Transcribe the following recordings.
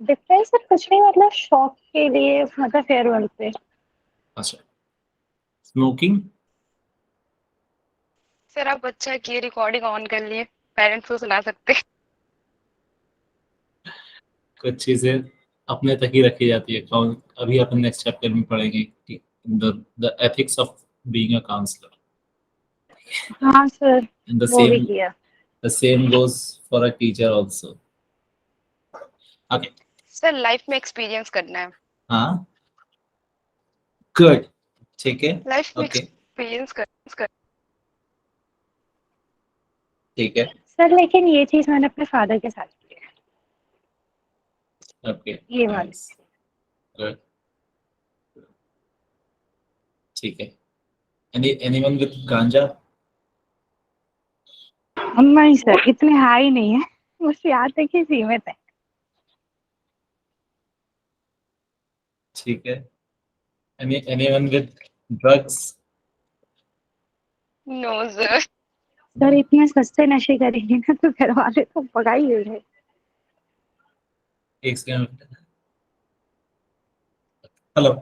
Difference sir कुछ नहीं, मतलब शौक के लिए, मतलब फेयरवेल पे। अच्छा, स्मोकिंग। सर आप अच्छा किए रिकॉर्डिंग ऑन कर लिए, पेरेंट्स को सुना सकते हैं। कुछ चीजें अपने तक ही रखी जाती है। कौन, अभी अपन नेक्स्ट चैप्टर में पढ़ेंगे कि the ethics of being a counsellor, हाँ सर, एंड वो भी किया। The same goes for a teacher also. Okay. Sir life में एक्सपीरियंस करना है। हाँ, गुड, ठीक है। लाइफ में ओके, एक्सपीरियंस कर। ठीक है। सर लेकिन ये चीज मैंने अपने फादर के साथ की है, ओके, ये वाली। नाइस, गुड, ठीक है। एनीवन विद गांजा? नहीं सर, इतने हाई नहीं है, बस यहाँ तक ही सीमित है। ठीक है। Anyone with drugs? No sir. Sir इतने सस्ते नशे करेंगे ना तो घर वाले तो पका ही होंगे। एक सेकंड, हेलो।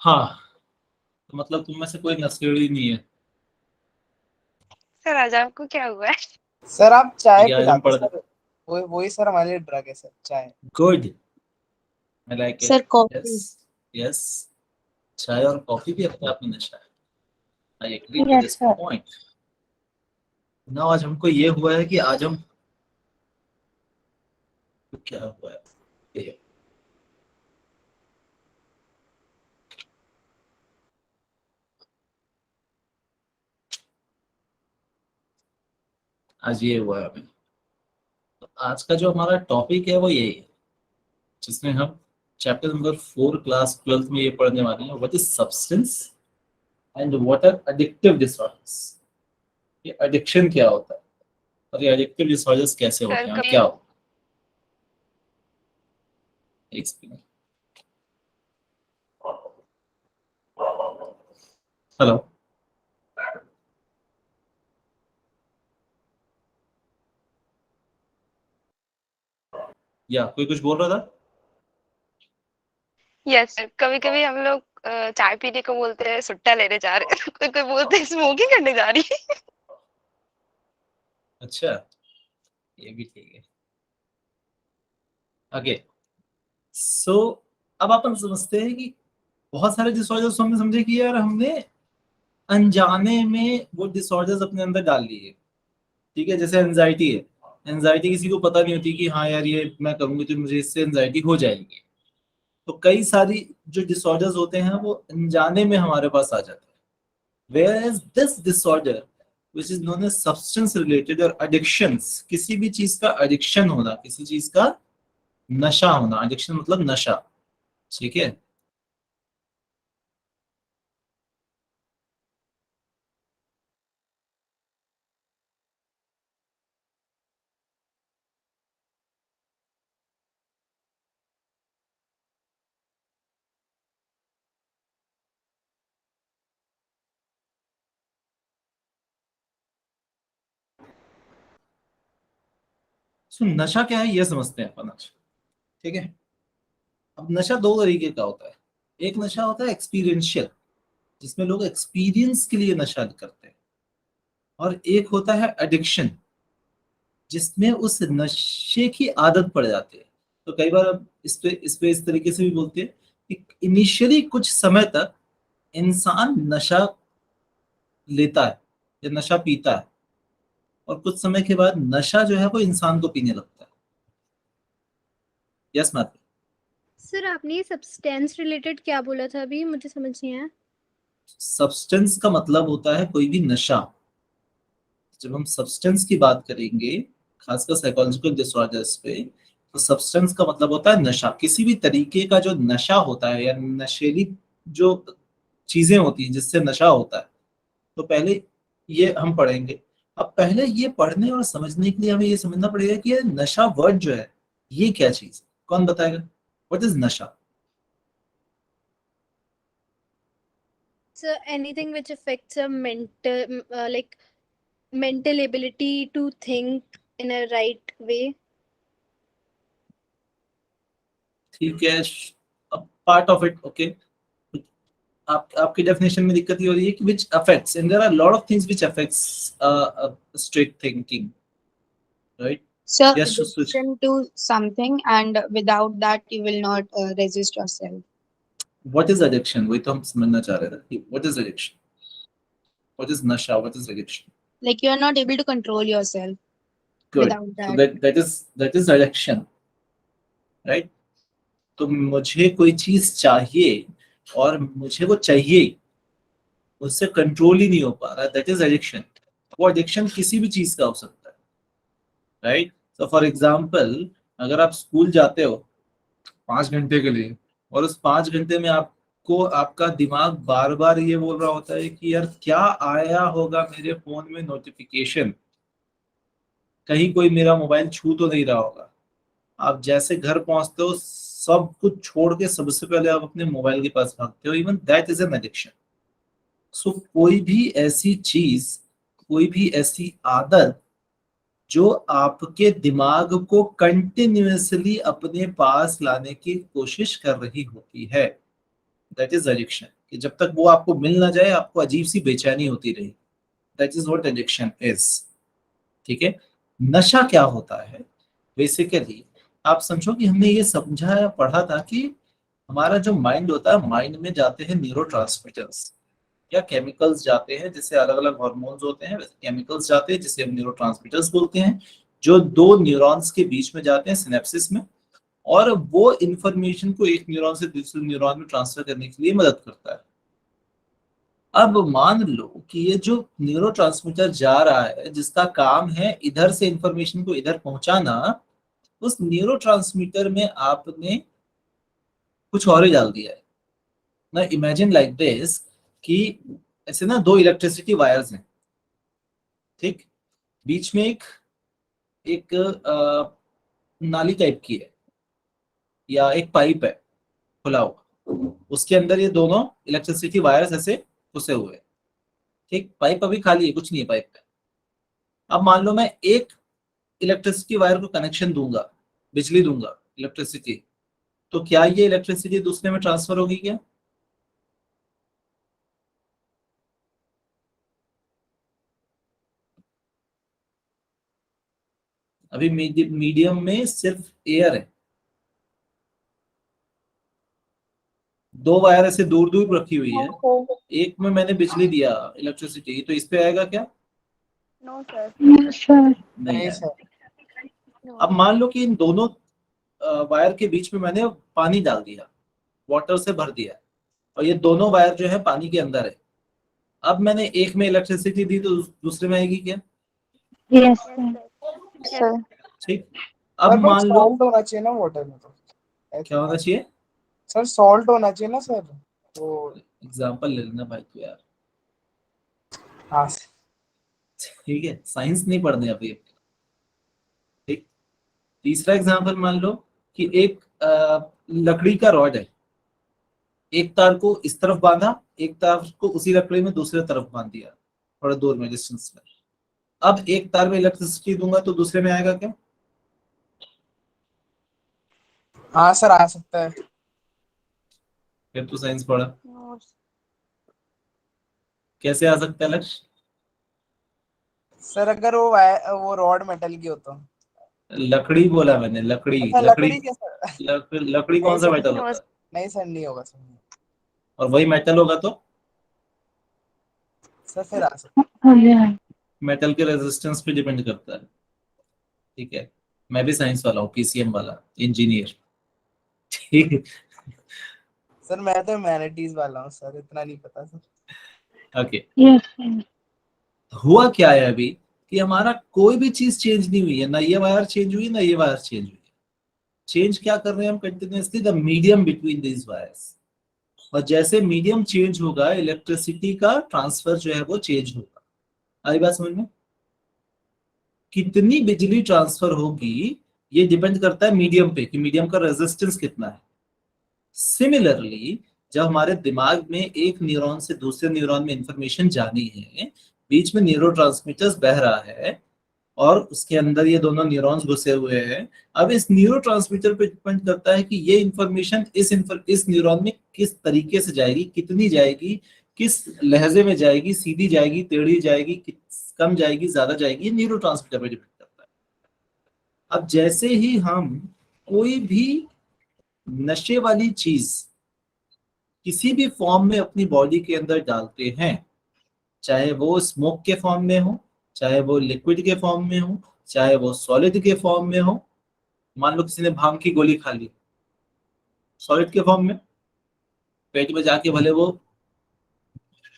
हाँ, तो मतलब तुम में से कोई नशेड़ी नहीं है? सर आज आपको क्या हुआ है? सर आप चाय ठीक है, आज हम पिलाते पढ़, सर, वही सर हमारे लिए ड्रग है सर, चाय। Good, I like sir it. Yes, coffee. Yes, चाय और कॉफी भी अपने आप में नशा है। I agree to yes this sir. Point. ना, आज हमको ये हुआ है कि आज हम, क्या हुआ है ये, आज ये हुआ है हमें। तो आज का जो हमारा टॉपिक है वो यही है, जिसमें हम चैप्टर नंबर 4 क्लास 12th में ये पढ़ने वाले हैं, what is substance and what are addictive disorders. ये एडिक्शन क्या होता है और ये एडिक्टिव डिसऑर्डर्स कैसे सर होते हैं और कभी क्या होता है। एक्सप्लेन। हेलो, या कोई कुछ बोल रहा था? यस सर, कभी कभी हम लोग चाय पीने को बोलते हैं सुट्टा लेने जा रहे हैं। कोई कोई बोलते हैं स्मोकिंग करने जा रही है। अच्छा, ये भी ठीक है। ओके, सो अब अपन समझते हैं कि बहुत सारे डिसऑर्डर्स हमने समझे कि यार हमने अनजाने में वो डिसऑर्डर्स अपने अंदर डाल लिए। ठीक है, जैसे एंजाइटी है। एंजाइटी किसी को पता नहीं होती कि हाँ यार ये मैं करूंगी तो मुझे इससे एंजाइटी हो जाएगी। तो कई सारी जो डिसऑर्डर्स होते हैं वो अनजाने में हमारे पास आ जाते हैं। Whereas this disorder, which is known as substance related or addictions, किसी भी चीज का एडिक्शन होना, किसी चीज का नशा होना, एडिक्शन मतलब नशा, ठीक है। सो नशा क्या है ये समझते हैं अपन आज, ठीक है। अब नशा दो तरीके का होता है। एक नशा होता है एक्सपीरियंशियल, जिसमें लोग एक्सपीरियंस के लिए नशा करते हैं, और एक होता है एडिक्शन, जिसमें उस नशे की आदत पड़ जाती है। तो कई बार अब इस पे इस तरीके से भी बोलते हैं कि इनिशियली कुछ समय तक इंसान नशा लेता है या नशा पीता है, और कुछ समय के बाद नशा जो है वो इंसान को पीने लगता है। Yes ma'am. सर आपने सब्सटेंस रिलेटेड क्या बोला था अभी, मुझे समझ नहीं आया। सब्सटेंस का मतलब होता है कोई भी नशा। जब हम सब्सटेंस की बात करेंगे खासकर साइकोलॉजिकल डिसऑर्डर्स पे, तो सब्सटेंस का मतलब होता है नशा। किसी भी तरीके का जो नशा होता है या नशेली जो चीजें होती हैं जिससे नशा होता है, तो पहले ये हम पढ़ेंगे। अब पहले ये पढ़ने और समझने के लिए हमें ये समझना पड़ेगा कि ये नशा वर्ड जो है ये क्या चीज है। कौन बताएगा व्हाट इज नशा? So anything which affects a mental, like mental ability to think in a right way. ठीक है, पार्ट ऑफ इट, ओके। आपकी डेफिनेशन में दिक्कत ये हो रही है कि which affects, and there are a lot of things which affects straight thinking, right? So Yes, switch. addiction to something, and without that you will not resist yourself. What is addiction? वही तो हम समझना चाह रहे थे। What is addiction? What is nasha? What is addiction? Like you are not able to control yourself Good. without that. So that is addiction, right? तो मुझे कोई चीज चाहिए और मुझे वो चाहिए, उससे कंट्रोल ही नहीं हो पा रहा, दैट इज एडिक्शन। वो एडिक्शन किसी भी चीज का हो सकता है, राइट? सो फॉर एग्जांपल, अगर आप स्कूल जाते हो 5 घंटे के लिए और उस 5 घंटे में आपको आपका दिमाग बार बार ये बोल रहा होता है कि यार क्या आया होगा मेरे फोन में नोटिफिकेशन, कहीं कोई मेरा मोबाइल छू तो नहीं रहा होगा। आप जैसे घर पहुंचते हो सब कुछ छोड़ के सबसे पहले आप अपने मोबाइल के पास भागते हो। Even that is an addiction. So कोई भी ऐसी चीज, कोई भी ऐसी आदत जो आपके दिमाग को कंटिन्यूअसली अपने पास लाने की कोशिश कर रही होती है, दैट इज एडिक्शन। कि जब तक वो आपको मिल ना जाए आपको अजीब सी बेचैनी होती रही, that is what addiction is. ठीक है, नशा क्या होता है? बेसिकली आप समझो कि हमने ये समझा या पढ़ा था कि हमारा जो माइंड होता है, माइंड में जाते हैं न्यूरोट्रांसमीटर्स या केमिकल्स जाते हैं, जिससे अलग अलग हार्मोन्स होते हैं, वैसे केमिकल्स जाते हैं जिसे हम न्यूरोट्रांसमीटर्स बोलते हैं, जो दो न्यूरॉन्स के बीच में जाते हैं सिनेप्सिस में, और वो इंफॉर्मेशन को एक न्यूरॉन से दूसरे न्यूरॉन में ट्रांसफर करने के लिए मदद करता है। अब मान लो कि ये जो न्यूरोट्रांसमीटर जा रहा है जिसका काम है इधर से इंफॉर्मेशन को इधर पहुंचाना, उस न्यूरोट्रांसमीटर में आपने कुछ और ही डाल दिया है ना। इमेजिन लाइक दिस कि ऐसे ना दो इलेक्ट्रिसिटी वायर्स हैं, ठीक, बीच में एक नाली टाइप की है या एक पाइप है खुला हुआ, उसके अंदर ये दोनों इलेक्ट्रिसिटी वायर्स ऐसे घुसे हुए हैं, ठीक। पाइप अभी खाली है, कुछ नहीं है पाइप में। अब मान लो मैं एक इलेक्ट्रिसिटी वायर को कनेक्शन दूंगा, बिजली दूंगा, इलेक्ट्रिसिटी, तो क्या ये इलेक्ट्रिसिटी दूसरे में ट्रांसफर होगी क्या? अभी मीडियम में सिर्फ एयर है, दो वायर ऐसे दूर दूर रखी हुई है, एक में मैंने बिजली दिया इलेक्ट्रिसिटी, तो इस पे आएगा क्या? No sir. सर नहीं नहीं आएगा। सर। अब मान लो कि इन दोनों वायर के बीच में मैंने पानी डाल दिया, वाटर से भर दिया, और ये दोनों वायर जो है पानी के अंदर है। अब मैंने एक में इलेक्ट्रिसिटी दी तो दूसरे में आएगी क्या? Yes Sir. ठीक। अब सर मान लो सॉल्ट होना चाहिए ना वाटर में, तो क्या होना चाहिए? सर सॉल्ट होना चाहिए ना सर, तो एग्जाम्पल ले लेना भाई तू यार, हाँ ठीक है, साइंस नहीं पढ़ने अभी। ठीक, तीसरा एग्जाम्पल मान लो कि एक लकड़ी का रॉड है, एक तार को इस तरफ बांधा, एक तार को उसी लकड़ी में दूसरे तरफ बांध दिया, थोड़ा दूर में डिस्टेंस में। अब एक तार में इलेक्ट्रिसिटी दूंगा तो दूसरे में आएगा क्या? हाँ सर आ सकता है। फिर तो साइंस पढ़ा, कैसे आ सकता है लक्ष्य? सर अगर वो रॉड मेटल की हो तो। लकड़ी बोला मैंने, लकड़ी। अच्छा, लकड़ी के सर। लकड़ी कौन सा नहीं, मेटल होता है? नहीं सर, नहीं होगा सर। और वही मेटल होगा तो सर फिर आ सकता है। मेटल के रेजिस्टेंस पे डिपेंड करता है। ठीक है, मैं भी साइंस वाला हूँ, पीसीएम वाला इंजीनियर। ठीक है, सर मैं तो ह्यूमैनिटीज वाला हूँ सर, इतना नहीं पता सर। ओके। यस हुआ क्या है अभी कि हमारा कोई भी चीज चेंज नहीं हुई है, ना ये वायर चेंज हुई ना ये वायर चेंज हुई है। चेंज क्या कर रहे हैं हम continuously? The medium between these wires. और जैसे मीडियम चेंज होगा इलेक्ट्रिसिटी का ट्रांसफर जो है वो चेंज होगा। आई बात समझ में? कितनी बिजली ट्रांसफर होगी ये डिपेंड करता है मीडियम पे, कि मीडियम का रेजिस्टेंस कितना है। सिमिलरली जब हमारे दिमाग में एक न्यूरॉन से दूसरे न्यूरॉन में इंफॉर्मेशन जानी है, बीच में न्यूरोट्रांसमीटर्स बह रहा है और उसके अंदर ये दोनों न्यूरॉन्स घुसे हुए हैं। अब इस न्यूरोट्रांसमीटर पे डिपेंड करता है कि ये इंफॉर्मेशन इस न्यूरॉन में किस तरीके से जाएगी, कितनी जाएगी, किस लहजे में जाएगी, सीधी जाएगी, टेढ़ी जाएगी, कम जाएगी, ज्यादा जाएगी, ये न्यूरोट्रांसमीटर पे डिपेंड करता है। अब जैसे ही हम कोई भी नशे वाली चीज किसी भी फॉर्म में अपनी बॉडी के अंदर डालते हैं, चाहे वो स्मोक के फॉर्म में हो, चाहे वो लिक्विड के फॉर्म में हो, चाहे वो सॉलिड के फॉर्म में हो। मान लो किसी ने भांग की गोली खा ली सॉलिड के फॉर्म में, पेट में जाके भले वो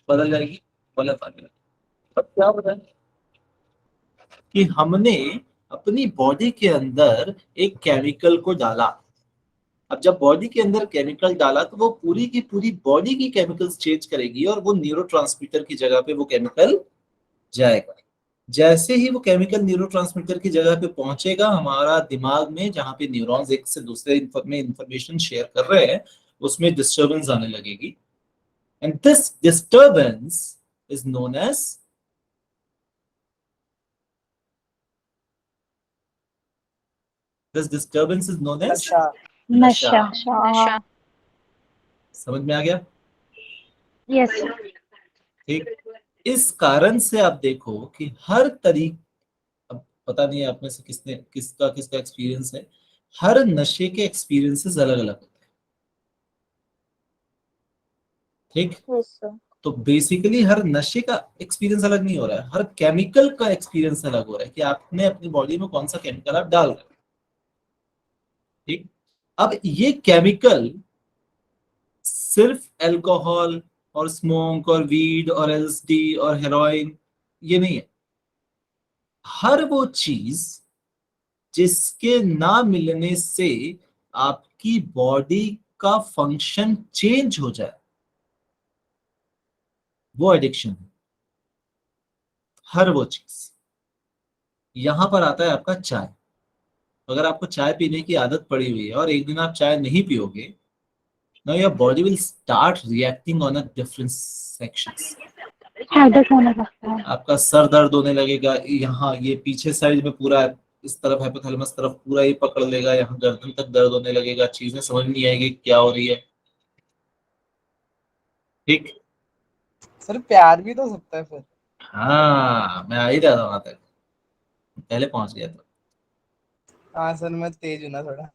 बदल जाएगी, बोला अब क्या होता है कि हमने अपनी बॉडी के अंदर एक केमिकल को डाला। अब जब बॉडी के अंदर केमिकल डाला तो वो पूरी की पूरी बॉडी की केमिकल्स चेंज करेगी और वो न्यूरोट्रांसमीटर की जगह पे वो केमिकल जाएगा। जैसे ही वो केमिकल न्यूरोट्रांसमीटर की जगह पे पहुंचेगा, हमारा दिमाग में जहां पे न्यूरॉन्स एक से दूसरे में इंफॉर्मेशन शेयर कर रहे हैं, उसमें डिस्टर्बेंस आने लगेगी। And this disturbance is known as नशा। नशा। नशा। समझ में आ गया? यस। ठीक। इस कारण से आप देखो कि हर अब पता नहीं है आप में से किसका एक्सपीरियंस है, हर नशे के एक्सपीरियंसेस अलग अलग होते हैं। ठीक। तो बेसिकली हर नशे का एक्सपीरियंस अलग नहीं हो रहा है, हर केमिकल का एक्सपीरियंस अलग हो रहा है कि आपने अपनी बॉडी में कौन सा केमिकल आप डाल रहे हैं। ठीक। अब ये केमिकल सिर्फ अल्कोहल और स्मोक और वीड और एलएसडी और हेरोइन ये नहीं है। हर वो चीज जिसके ना मिलने से आपकी बॉडी का फंक्शन चेंज हो जाए, वो एडिक्शन है। हर वो चीज। यहां पर आता है आपका चाय। अगर आपको चाय पीने की आदत पड़ी हुई है और एक दिन आप चाय नहीं पियोगे, now your body will start reacting on a different sections. Headache होने लगता है। आपका सर दर्द होने लगेगा, यहाँ ये पीछे साइड में पूरा इस तरफ हाइपोथैलेमस तरफ पूरा ये पकड़ लेगा, यहाँ गर्दन तक दर्द होने लगेगा, चीजें समझ नहीं आएगी क्या हो रही है। ठीक। सर प्यार भी तो सकता है फिर। हाँ मैं आ ही रहा था वहां तक, पहले पहुंच गया था। हाँ सर मैं तेज हूँ ना थोड़ा।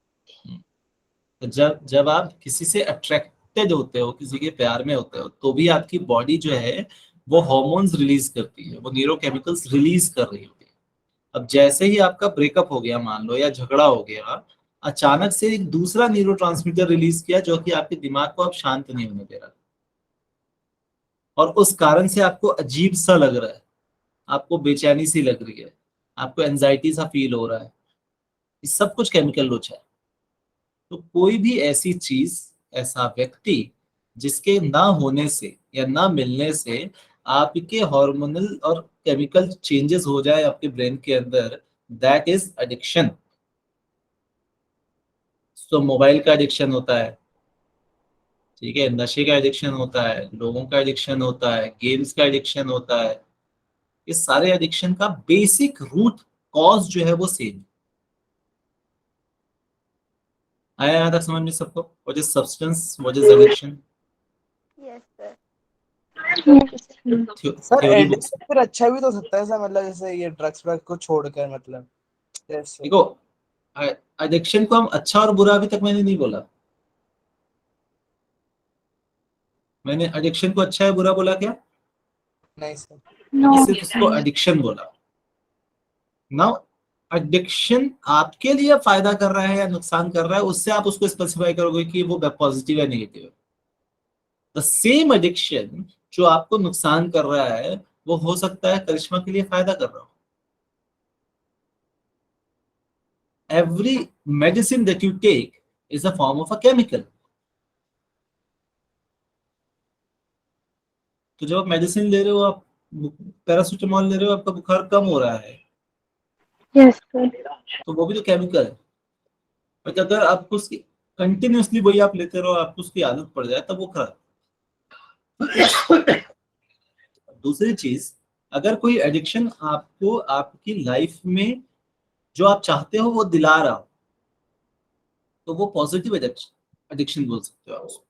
तो जब आप किसी से अट्रैक्टेड होते हो, किसी के प्यार में होते हो, तो भी आपकी बॉडी जो है वो हार्मोन्स रिलीज करती है, वो न्यूरोकेमिकल्स रिलीज कर रही होती है। अब जैसे ही आपका ब्रेकअप हो गया मान लो, या झगड़ा हो गया, अचानक से एक दूसरा न्यूरोट्रांसमीटर रिलीज किया जो कि आपके दिमाग को अब शांत नहीं होने दे रहा, और उस कारण से आपको अजीब सा लग रहा है, आपको बेचैनी सी लग रही है, आपको एंजाइटी सा फील हो रहा है। ये सब कुछ केमिकल लोच है। तो कोई भी ऐसी चीज, ऐसा व्यक्ति जिसके ना होने से या ना मिलने से आपके हार्मोनल और केमिकल चेंजेस हो जाए आपके ब्रेन के अंदर, दैट इज एडिक्शन। तो मोबाइल का एडिक्शन होता है, ठीक है, नशे का एडिक्शन होता है, लोगों का एडिक्शन होता है, गेम्स का एडिक्शन होता है। इस सारे एडिक्शन का बेसिक रूट कॉज जो है वो सेम। आया यहाँ तक समझ में सबको? What is substance, what is addiction? Yes sir. Sir addiction फिर अच्छा भी तो सकता है सर, मतलब जैसे ये ड्रग्स वग्स को छोड़कर, मतलब जैसे देखो एडिक्शन को हम अच्छा और बुरा अभी तक मैंने नहीं बोला। मैंने एडिक्शन को अच्छा है बुरा बोला क्या? नहीं सर। मैंने सिर्फ उसको एडिक्शन बोला। नाउ एडिक्शन आपके लिए फायदा कर रहा है या नुकसान कर रहा है, उससे आप उसको स्पेसिफाई करोगे कि वो पॉजिटिव या नेगेटिव है। द सेम एडिक्शन जो आपको नुकसान कर रहा है वो हो सकता है करिश्मा के लिए फायदा कर रहा हो। every medicine that you take is a form of a chemical. तो जब आप मेडिसिन ले रहे हो, आप पैरासिटामोल ले रहे हो, आपका बुखार कम हो रहा है, यस सर। तो वो भी तो केमिकल है। बट अगर आपको उसकी कंटिन्यूअसली वही आप लेते रहो, आपको उसकी आदत पड़ जाए, तब वो खराब। दूसरी चीज, अगर कोई एडिक्शन आपको आपकी लाइफ में जो आप चाहते हो वो दिला रहा हो, तो वो पॉजिटिव एडिक्शन बोल सकते हो आप उसको।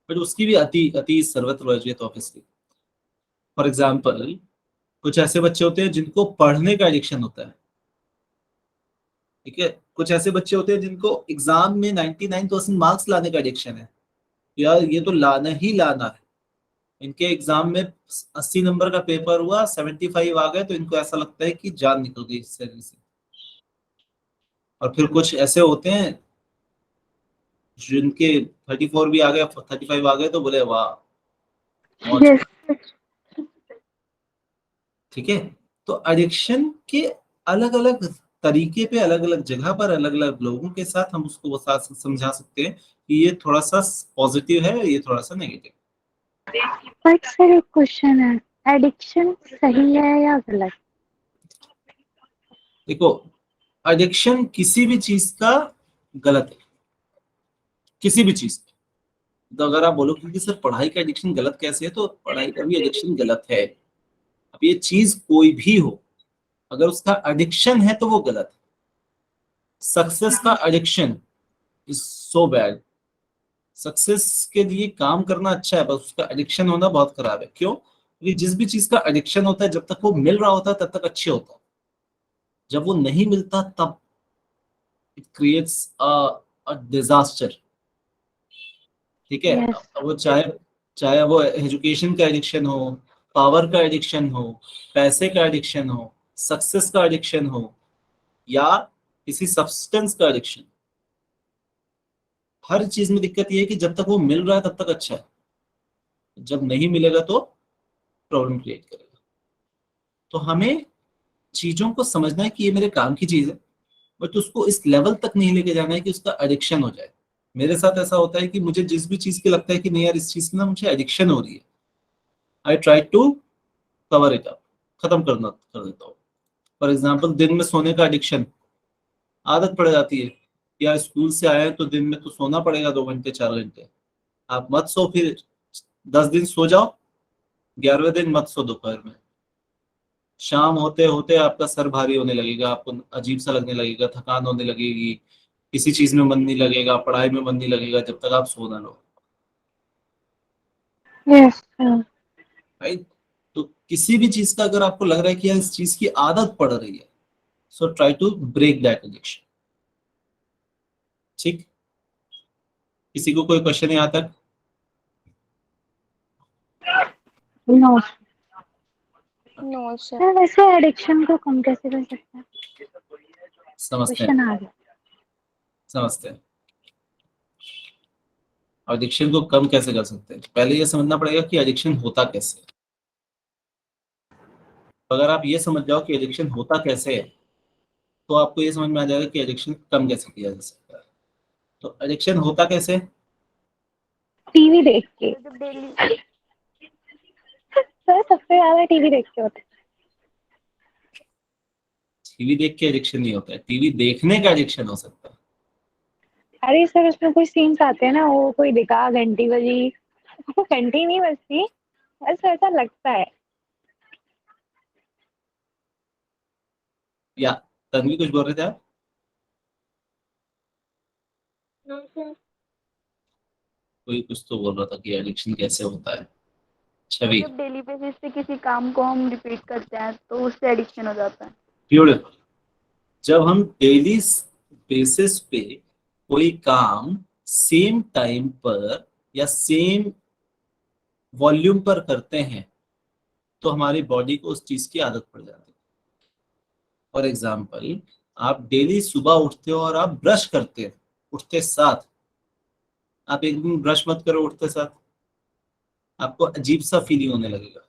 बट उसकी भी अति सर्वत्र वजह ऑब्वियसली। फॉर एग्जाम्पल, कुछ ऐसे बच्चे होते हैं जिनको पढ़ने का एडिक्शन होता है, ठीक है। कुछ ऐसे बच्चे होते हैं जिनको एग्जाम में 99% मार्क्स लाने का एडिक्शन है, यार ये तो लाना ही लाना है। इनके एग्जाम में 80 नंबर का पेपर हुआ, 75 आ गए, तो इनको ऐसा लगता है कि जान निकल गई इस शरीर से। और फिर कुछ ऐसे होते हैं जिनके 34 भी आ गए, 35 आ गए, तो बोले वाह मौज। यस ठीक है। तो एडिक्शन के अलग अलग तरीके पे, अलग अलग जगह पर, अलग अलग लोगों के साथ हम उसको बता समझा सकते हैं कि ये थोड़ा सा पॉजिटिव है, ये थोड़ा सा नेगेटिव। बट सर एक क्वेश्चन है, एडिक्शन सही है या गलत? देखो, एडिक्शन किसी भी चीज का गलत है, किसी भी चीज का। तो अगर आप बोलो कि सर पढ़ाई का एडिक्शन गलत कैसे है, तो पढ़ाई का भी एडिक्शन गलत है। अब ये चीज कोई भी हो, अगर उसका एडिक्शन है तो वो गलत है। सक्सेस का addiction is so bad. Success के लिए काम करना अच्छा है, बस उसका एडिक्शन होना बहुत खराब है। क्यों? क्योंकि जिस भी चीज का एडिक्शन होता है, जब तक वो मिल रहा होता है तब तक अच्छे होता है, जब वो नहीं मिलता तब इट क्रिएट्स अ डिजास्टर। ठीक है। Yes. अब वो चाहे चाहे वो एजुकेशन का एडिक्शन हो, पावर का एडिक्शन हो, पैसे का एडिक्शन हो, सक्सेस का एडिक्शन हो, या किसी सब्सटेंस का एडिक्शन, हर चीज में दिक्कत ये है कि जब तक वो मिल रहा है तब तक अच्छा है, जब नहीं मिलेगा तो प्रॉब्लम क्रिएट करेगा। तो हमें चीजों को समझना है कि ये मेरे काम की चीज है, बट उसको इस लेवल तक नहीं लेके जाना है कि उसका एडिक्शन हो जाए। मेरे साथ ऐसा होता है कि मुझे जिस भी चीज की लगता है कि नहीं यार इस चीज की ना मुझे एडिक्शन हो रही है, I try to cover it up, खत्म कर देता हूँ। फॉर एग्जाम्पल, दिन में सोने का एडिक्शन, आदत पड़ जाती है, या स्कूल से आए तो दिन में तो सोना पड़ेगा 2 घंटे 4 घंटे, आप मत सो, फिर 10 दिन सो जाओ, 11वें दिन मत सो दोपहर में। शाम होते होते आपका सर भारी होने लगेगा, आपको अजीब सा लगने लगेगा, थकान होने लगेगी, किसी चीज में मन नहीं लगेगा, पढ़ाई में मन नहीं लगेगा, जब तक आप सो ना लो। Yes right. तो किसी भी चीज का अगर आपको लग रहा है कि यार इस चीज की आदत पड़ रही है, so try to break that addiction. ठीक। किसी को कोई क्वेश्चन यहाँ तक? No no sir. सर, वैसे एडिक्शन को कम कैसे कर सकते हैं? समझते हैं, क्वेश्चन आ गया। समझते हैं। एडिक्शन को कम कैसे कर सकते हैं? पहले ये समझना पड़ेगा कि एडिक्शन होता कैसे है। अगर आप ये समझ जाओ कि एडिक्शन होता कैसे है, तो आपको ये समझ में आ जाएगा कि एडिक्शन कम कैसे किया जा सकता है। तो एडिक्शन होता कैसे? टीवी देख के। जब डेली सर सबसे ज्यादा टीवी देख के होता है। टीवी देख के एडिक्शन नहीं होता है, टीवी देखने का एडिक्शन हो सकता है। अरे सर उसमें कोई सीन्स आते हैं ना, वो कोई दिखा, घंटी बजी, वो घंटी नहीं बजती, बस ऐसा लगता है। या तन्वी कुछ बोल रहे थे आप? कोई कुछ तो बोल रहा था कि एडिक्शन कैसे होता है। छवि। जब डेली बेसिस पे किसी काम को हम रिपीट करते हैं तो उससे एडिक्शन हो जाता है। ब्यूटीफुल। जब हम डेली बेसिस पे कोई काम सेम टाइम पर या सेम वॉल्यूम पर करते हैं, तो हमारी बॉडी को उस चीज की आदत पड़ जाती है। फॉर एग्जाम्पल, आप डेली सुबह उठते हो और आप ब्रश करते हो उठते साथ, आप एक दिन ब्रश मत करो उठते साथ, आपको अजीब सा फीलिंग होने लगेगा,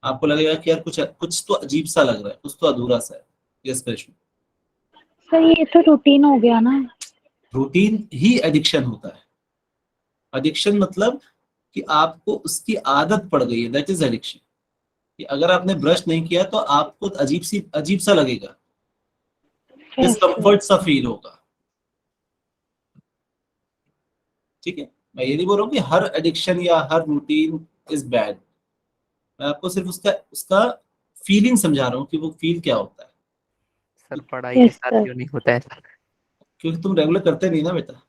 आपको लगेगा कि यार कुछ कुछ तो अजीब सा लग रहा है, कुछ तो अधूरा सा है। यस कृष्ण। तो ये तो रूटीन हो गया ना। रूटीन ही एडिक्शन होता है। एडिक्शन मतलब कि आपको उसकी आदत पड़ गई है, दैट इज एडिक्शन। कि अगर आपने ब्रश नहीं किया तो आपको अजीब सा लगेगा, डिस्कम्फर्ट सा फील होगा। ठीक है, मैं ये नहीं बोल रहा हूँ कि हर एडिक्शन या हर रूटीन इज बैड, मैं आपको सिर्फ उसका उसका फीलिंग समझा रहा हूँ कि वो फील क्या होता है। सर पढ़ाई के यस साथ सर। क्यों नहीं होता है सर? क्योंकि तुम रेगुलर करते नहीं ना बेटा।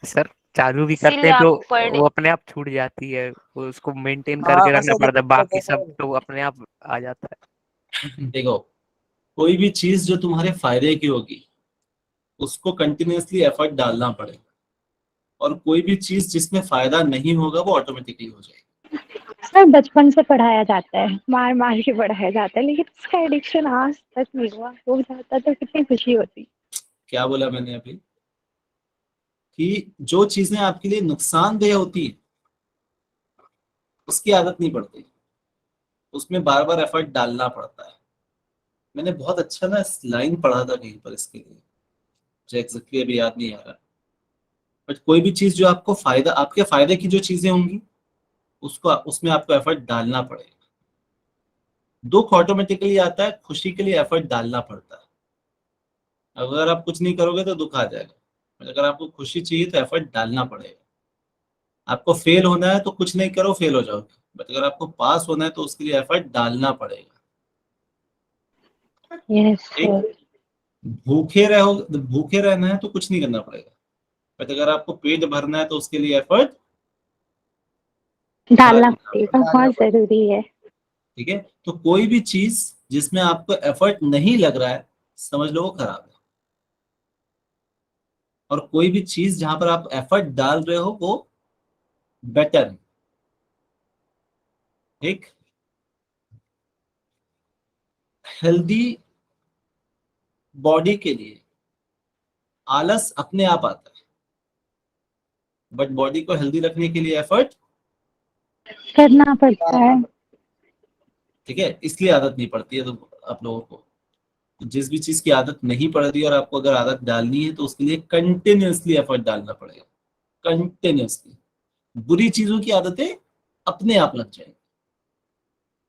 सर चालू भी करते इसीलिए हैं आप तो पढ़ वो अपने आप छूट जाती है, वो उसको मेंटेन हाँ करके रखना ऐसा पड़ता है, दिक्कत है बाकी सब सर। तो अपने आप आ जाता है। देखो, कोई भी चीज जो तुम्हारे फायदे की होगी उसको कंटिन्यूअसली एफर्ट डालना पड़ेगा, और कोई भी चीज जिसमें फायदा नहीं होगा वो ऑटोमेटिकली हो जाएगी। सर बचपन से पढ़ाया जाता है, मार मार के पढ़ाया जाता है, लेकिन उसका एडिक्शन आज तक नहीं हुआ। हो जाता तो कितनी खुशी होती। क्या बोला मैंने अभी? कि जो चीजें आपके लिए नुकसानदेह होती है उसकी आदत नहीं पड़ती, उसमें बार बार एफर्ट डालना पड़ता है। मैंने बहुत अच्छा ना लाइन पढ़ा था कहीं पर इसके लिए, मुझे एग्जैक्टली अभी याद नहीं आ रहा। बट कोई भी चीज जो आपको फायदा, आपके फायदे की जो चीजें होंगी उसको उसमें आपको एफर्ट डालना पड़ेगा। दुख ऑटोमेटिकली आता है, खुशी के लिए एफर्ट डालना पड़ता है। अगर आप कुछ नहीं करोगे तो दुख आ जाएगा, अगर आपको खुशी चाहिए तो एफर्ट डालना पड़ेगा। आपको फेल होना है तो कुछ नहीं करो, फेल हो जाओगे, बट अगर आपको पास होना है तो उसके लिए एफर्ट डालना पड़ेगा। यस एक सर। भूखे रहना है तो कुछ नहीं करना पड़ेगा, बट अगर आपको पेट भरना है तो उसके लिए एफर्ट डालना डालना पड़ेगा, पड़ेगा। बहुत जरूरी है। ठीक है, तो कोई भी चीज जिसमें आपको एफर्ट नहीं लग रहा है समझ लो वो खराब है, और कोई भी चीज जहां पर आप एफर्ट डाल रहे हो वो बेटर है। एक हेल्दी बॉडी के लिए आलस अपने आप आता है, बट बॉडी को हेल्दी रखने के लिए एफर्ट, करना पड़ता है। ठीक है, इसलिए आदत नहीं पड़ती है। तो आप लोगों को जिस भी चीज की आदत नहीं पड़ रही है और आपको अगर आदत डालनी है तो उसके लिए कंटिन्यूअसली एफर्ट डालना पड़ेगा, कंटिन्यूअसली। बुरी चीजों की आदतें अपने आप लग जाएंगी,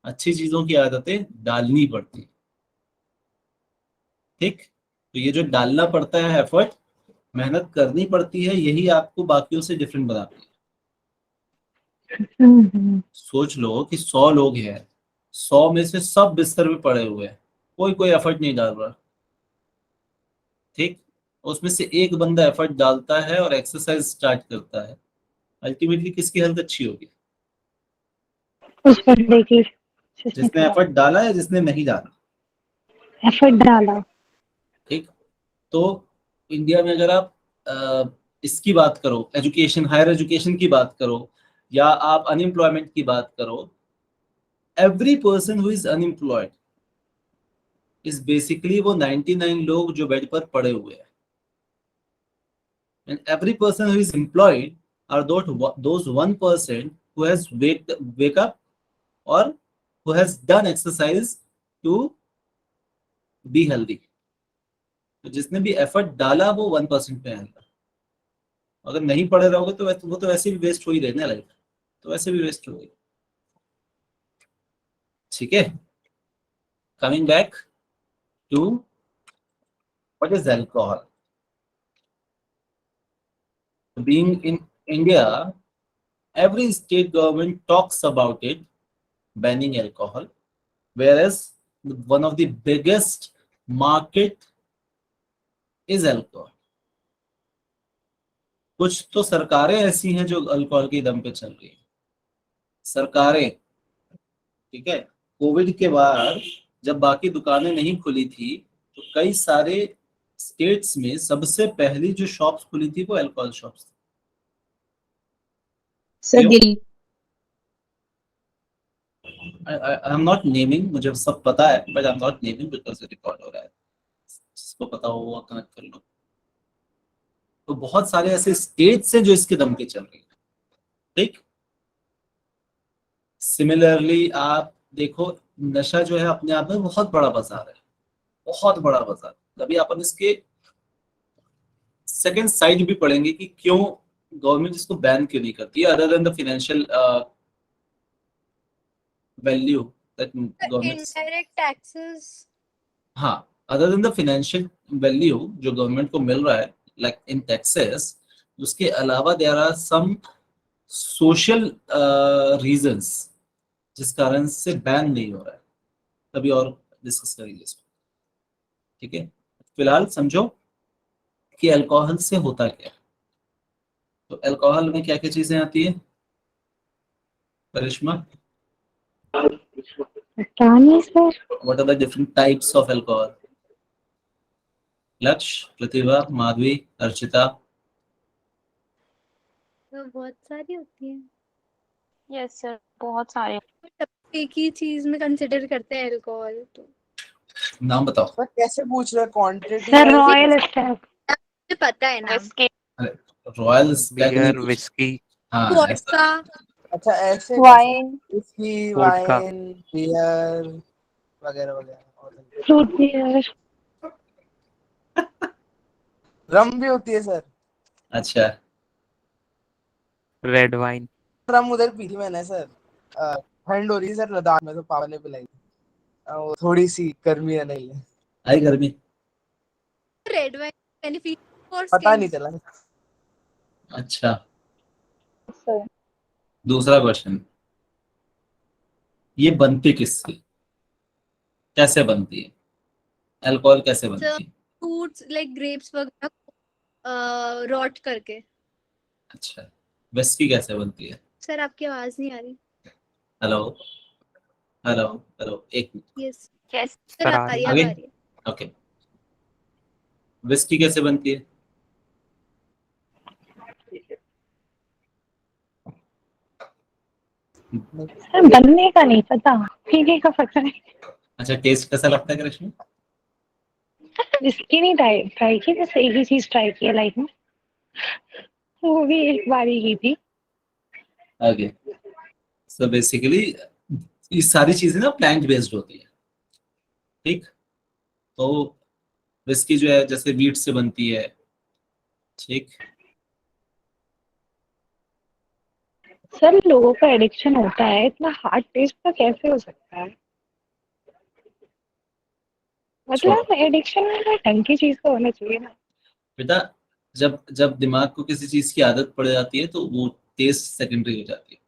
अच्छी चीजों की आदतें डालनी पड़ती है। ठीक, तो ये जो डालना पड़ता है एफर्ट, मेहनत करनी पड़ती है, यही आपको बाकियों से डिफरेंट बनाती है। हम्म। सोच लो कि 100 लोग हैं, 100 में से सब बिस्तर पे पड़े हुए हैं, कोई कोई एफर्ट नहीं डाल रहा। ठीक, उसमें से एक बंदा एफर्ट डालता है और एक्सरसाइज स्टार्ट करता है, अल्टीमेटली किसकी हेल्थ अच्छी होगी? उस बंदे की जिसने जिसने एफर्ट डाला या जिसने नहीं डाला? एफर्ट डाला। ठीक, तो इंडिया में अगर आप इसकी बात करो, एजुकेशन, हायर एजुकेशन की बात करो, या आप अनएम्प्लॉयमेंट की बात करो, every person who is unemployed is basically वो 99 लोग जो बेड पर पड़े हुए हैं, and every person who is employed are those 1% who has wake up or who has done exercise to be healthy। तो जिसने भी एफर्ट डाला वो 1% पे आएगा। अगर नहीं पढ़े रहोगे तो वो तो वैसे भी वेस्ट हो ही रहे ना लाइफ, तो वैसे भी वेस्ट हो गई। ठीक है, coming back to what is alcohol. Being in India, every state government talks about it, banning alcohol, whereas one of the biggest market is alcohol। कुछ तो सरकारें ऐसी हैं जो अल्कोहल के दम पे चल रही हैं, सरकारें। ठीक है, कोविड के बाद जब बाकी दुकानें नहीं खुली थी तो कई सारे स्टेट्स में सबसे पहली जो शॉप्स खुली थी वो अल्कोहल शॉप्स थी। Sir, क्यों? Delhi. I am not naming, मुझे सब पता है, but I am not naming because record हो रहा है, जिसको पता हो वो कनेक्ट कर लो। तो बहुत सारे ऐसे स्टेट्स हैं जो इसके दम पे चल रही है। ठीक, सिमिलरली आप देखो, नशा जो है अपने आप में बहुत बड़ा बाजार है, बहुत बड़ा बाजार। अभी अपन इसके सेकंड साइड भी पढ़ेंगे कि क्यों गवर्नमेंट इसको बैन क्यों नहीं करती है, other than the financial value that government, Indirect taxes. हाँ, other than the financial value जो गवर्नमेंट को मिल रहा है लाइक इन टैक्सेस, उसके अलावा there are some social reasons जिस कारण से बैन नहीं हो रहा है। कभी और डिस्कस करेंगे इसको, ठीक है। फिलहाल समझो कि अल्कोहल से होता क्या है। तो अल्कोहल में क्या क्या चीजें आती है करिश्मा? पता नहीं सर। What are the different types of alcohol? Lakshya, Pratibha, Madhavi, Archita. तो बहुत सारी होती है, यस सर, बहुत सारे। एक ही चीज में कंसिडर करते हैं अल्कोहल तो। नाम बताओ। सर कैसे पूछ रहे, क्वांटिटी सर रॉयल स्टैग। मुझे पता है ना। विस्की। रॉयल स्टैग नहीं बियर, पूछा। विस्की, हाँ ऐसा। वोडका, अच्छा ऐसे Wine. इसकी वोडका। वाइन, बियर वगैरह वगैरह। Fruit beer. रम भी होती है सर। अच्छा, रेड वाइन। रम उधर पी थी मैंने सर, ठंड हो रही है सर लद्दाख में, तो पापा ने पिलाई। वो थोड़ी सी गर्मी है, नहीं है, आई गर्मी। रेड वाइन बेनिफिट फॉर पता नहीं स्किन। चला। अच्छा, Sir. दूसरा क्वेश्चन, ये बनती किससे, कैसे बनती है, अल्कोहल कैसे बनती है? फ्रूट्स लाइक ग्रेप्स वगैरह रॉट करके। अच्छा, विस्की कैसे बनती है? सर आपकी आवाज नहीं आ रही। हेलो हेलो हेलो, एक minute. Yes yes sir, sir आ आ रही रही है, आगे? अब आ रही है। ओके, विस्की कैसे बनती है? सर बनने का नहीं पता, पीने का पता है। अच्छा, टेस्ट कैसा लगता है कृष्ण? विस्की नहीं ट्राई ट्राई की, बस एक ही चीज ट्राई की है लाइफ में, वो भी एक बार ही की थी। आगे, सो बेसिकली ये सारी चीजें ना प्लांट बेस्ड होती है, ठीक। तो विस्की जो है जैसे वीट से बनती है, ठीक। सर लोगों का एडिक्शन होता है, इतना हार्ड टेस्ट का कैसे हो सकता है? छोड़ो मतलब एडिक्शन में ना ढंग की चीज तो होना चाहिए ना। बेटा, जब जब दिमाग को किसी चीज की आदत पड़ जाती है तो वो टेस्ट सेकेंडरी हो जाती है,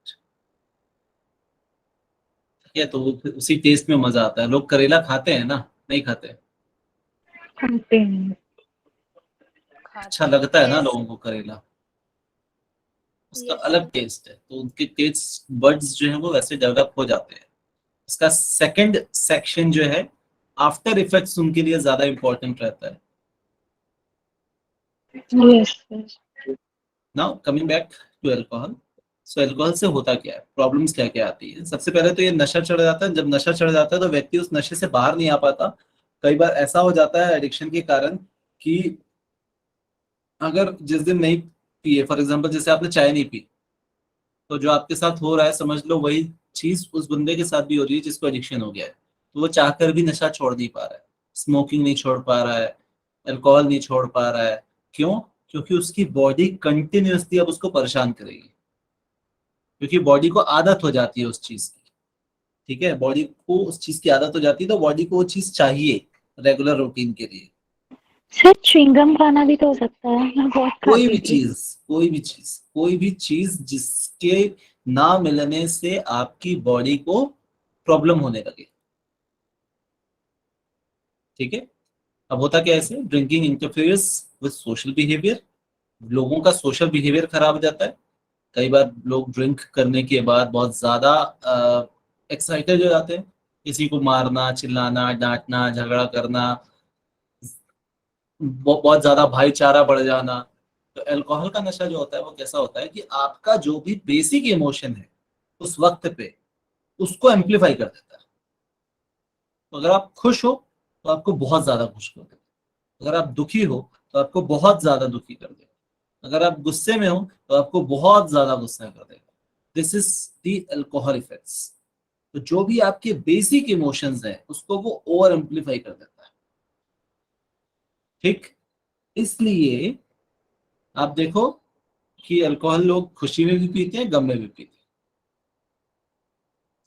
ठीक है। तो वो फिर उसी टेस्ट में मजा आता है। लोग करेला खाते हैं ना? नहीं खाते? खाते हैं। अच्छा लगता है ना Yes. लोगों को करेला, उसका Yes. अलग टेस्ट है, तो उनके टेस्ट बड्स जो है वो वैसे डेवलप हो जाते हैं। इसका सेकंड सेक्शन जो है आफ्टर इफेक्ट्स उनके लिए ज्यादा इंपॉर्टेंट रहता है। Yes sir. Now coming back to alcohol. So alcohol से होता क्या है, प्रॉब्लम्स क्या क्या आती है? सबसे पहले तो ये नशा चढ़ जाता है। जब नशा चढ़ जाता है तो व्यक्ति उस नशे से बाहर नहीं आ पाता। कई बार ऐसा हो जाता है एडिक्शन के कारण कि अगर जिस दिन नहीं पिए, फॉर एग्जाम्पल जैसे आपने चाय नहीं पी, तो जो आपके साथ हो रहा है समझ लो वही चीज उस बंदे के साथ भी हो रही है जिसको एडिक्शन हो गया है। तो वो चाहकर भी नशा छोड़ नहीं पा रहा है, स्मोकिंग नहीं छोड़ पा रहा है, अल्कोहल नहीं छोड़ पा रहा है। क्यों? क्योंकि उसकी बॉडी कंटिन्यूअसली अब उसको परेशान करेगी, क्योंकि बॉडी को आदत हो जाती है उस चीज की, ठीक है। बॉडी को उस चीज की आदत हो जाती है तो बॉडी को वो चीज चाहिए रेगुलर रूटीन के लिए। सर च्युइंगम खाना भी तो हो सकता है, मैं बहुत कोई भी खाती थी। चीज, कोई भी चीज, कोई भी चीज जिसके ना मिलने से आपकी बॉडी को प्रॉब्लम होने लगे, ठीक है। अब होता क्या है, ऐसे drinking interferes with social behaviour, लोगों का सोशल बिहेवियर खराब हो जाता है। कई बार लोग ड्रिंक करने के बाद बहुत ज्यादा एक्साइटेड हो जाते हैं, किसी को मारना, चिल्लाना, डांटना, झगड़ा करना, बहुत ज्यादा भाईचारा बढ़ जाना। तो अल्कोहल का नशा जो होता है वो कैसा होता है कि आपका जो भी बेसिक इमोशन है उस वक्त पे उसको एम्पलीफाई कर देता है। तो अगर आप खुश हो तो आपको बहुत ज्यादा खुश कर देगा, अगर आप दुखी हो तो आपको बहुत ज्यादा दुखी कर देगा, अगर आप गुस्से में हो तो आपको बहुत ज्यादा गुस्सा कर देगा। This is the alcohol effects. तो जो भी आपके बेसिक इमोशंस हैं उसको वो ओवर एम्पलीफाई कर देता है। ठीक, इसलिए आप देखो कि अल्कोहल लोग खुशी में भी पीते हैं, गम में भी पीते हैं,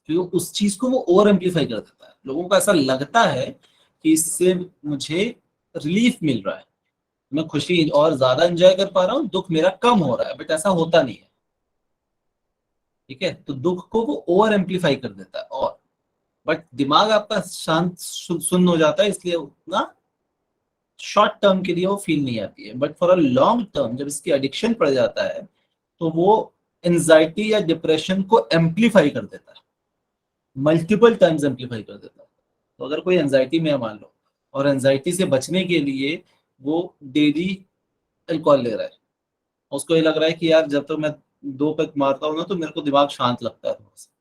क्योंकि उस चीज को वो ओवर एम्पलीफाई कर देता है। लोगों को ऐसा लगता है कि इससे मुझे रिलीफ मिल रहा है, मैं खुशी और ज्यादा एंजॉय कर पा रहा हूँ, दुख मेरा कम हो रहा है, बट ऐसा होता नहीं है। ठीक है, तो दुख को वो ओवर एम्पलीफाई कर देता है, और बट दिमाग आपका शांत सुन्न हो जाता है, इसलिए उतना शॉर्ट टर्म के लिए वो फील नहीं आती है। But for a long term जब इसकी एडिक्शन पड़ जाता है तो वो एंजाइटी या डिप्रेशन को एम्पलीफाई कर देता है, मल्टीपल टाइम्स एम्पलीफाई कर देता है। तो अगर कोई एंजाइटी में है मान लो, और एंजाइटी से बचने के लिए वो डेली अल्कोहल ले रहा है, उसको ये लग रहा है कि यार जब तक मैं 2 पैक मारता हूँ ना तो मेरे को दिमाग शांत लगता है थोड़ा सा,